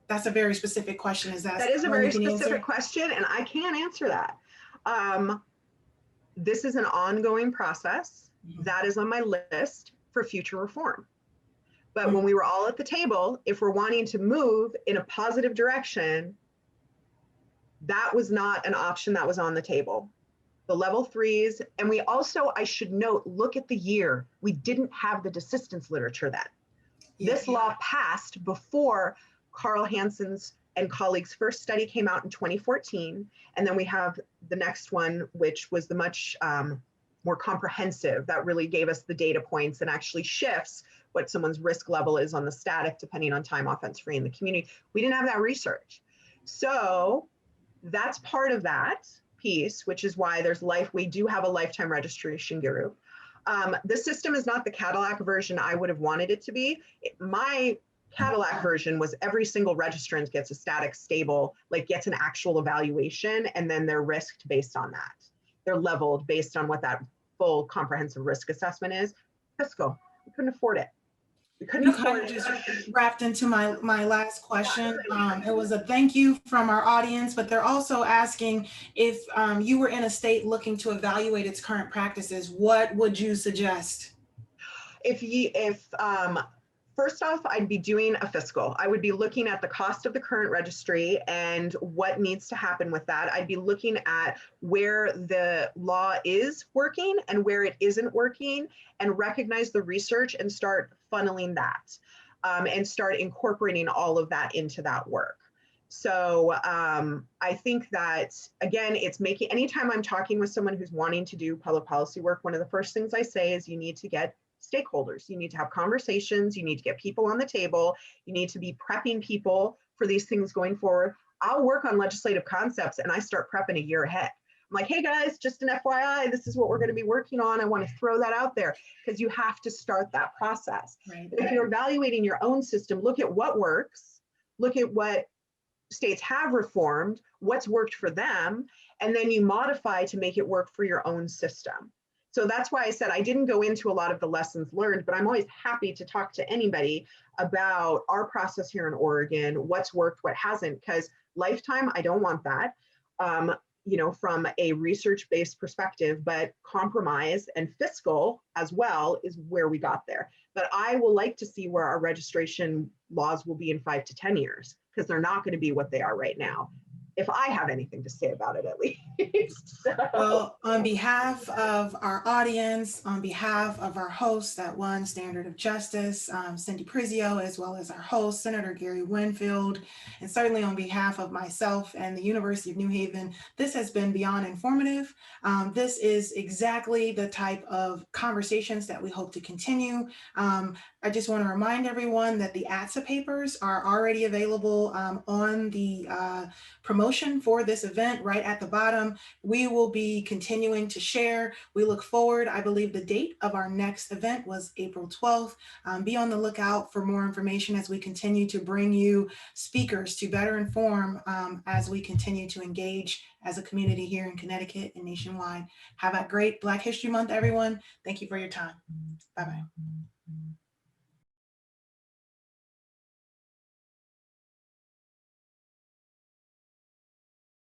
That's a very specific question. That is a very specific question, and I can't answer that. This is an ongoing process. That is on my list for future reform. But when we were all at the table, if we're wanting to move in a positive direction, that was not an option that was on the table. The level 3s, and we also, I should note, look at the year. We didn't have the desistance literature then. This law passed before Carl Hansen's and colleagues' first study came out in 2014. And then we have the next one, which was the much more comprehensive, that really gave us the data points and actually shifts what someone's risk level is on the static, depending on time offense free in the community. We didn't have that research. So that's part of that piece, which is why we do have a lifetime registration group. The system is not the Cadillac version I would have wanted it to be. My Cadillac version was every single registrant gets a static stable, like gets an actual evaluation, and then they're risked based on that. They're leveled based on what that full comprehensive risk assessment is. Fiscal, we couldn't afford it. We couldn't You afford kind of it. just wrapped into my last question. It was a thank you from our audience, but they're also asking if you were in a state looking to evaluate its current practices, what would you suggest? First off, I'd be doing a fiscal. I would be looking at the cost of the current registry and what needs to happen with that. I'd be looking at where the law is working and where it isn't working, and recognize the research and start funneling that and start incorporating all of that into that work. So I think that, again, it's making, anytime I'm talking with someone who's wanting to do public policy work, one of the first things I say is you need to get stakeholders. You need to have conversations. You need to get people on the table. You need to be prepping people for these things going forward. I'll work on legislative concepts and I start prepping a year ahead. I'm like, hey guys, just an FYI, this is what we're going to be working on. I want to throw that out there, because you have to start that process. Right. If you're evaluating your own system, look at what works, look at what states have reformed, what's worked for them, and then you modify to make it work for your own system. So that's why I said I didn't go into a lot of the lessons learned, but I'm always happy to talk to anybody about our process here in Oregon, what's worked, what hasn't, because lifetime, I don't want that, from a research-based perspective, but compromise and fiscal as well is where we got there. But I will like to see where our registration laws will be in 5 to 10 years, because they're not going to be what they are right now, if I have anything to say about it, at least. So. Well, on behalf of our audience, on behalf of our host at One Standard of Justice, Cindy Prizio, as well as our host, Senator Gary Winfield, and certainly on behalf of myself and the University of New Haven, this has been beyond informative. This is exactly the type of conversations that we hope to continue. I just want to remind everyone that the ATSA papers are already available on the promotion for this event right at the bottom. We will be continuing to share. We look forward. I believe the date of our next event was April 12th. Be on the lookout for more information as we continue to bring you speakers to better inform as we continue to engage as a community here in Connecticut and nationwide. Have a great Black History Month, everyone. Thank you for your time. Bye-bye.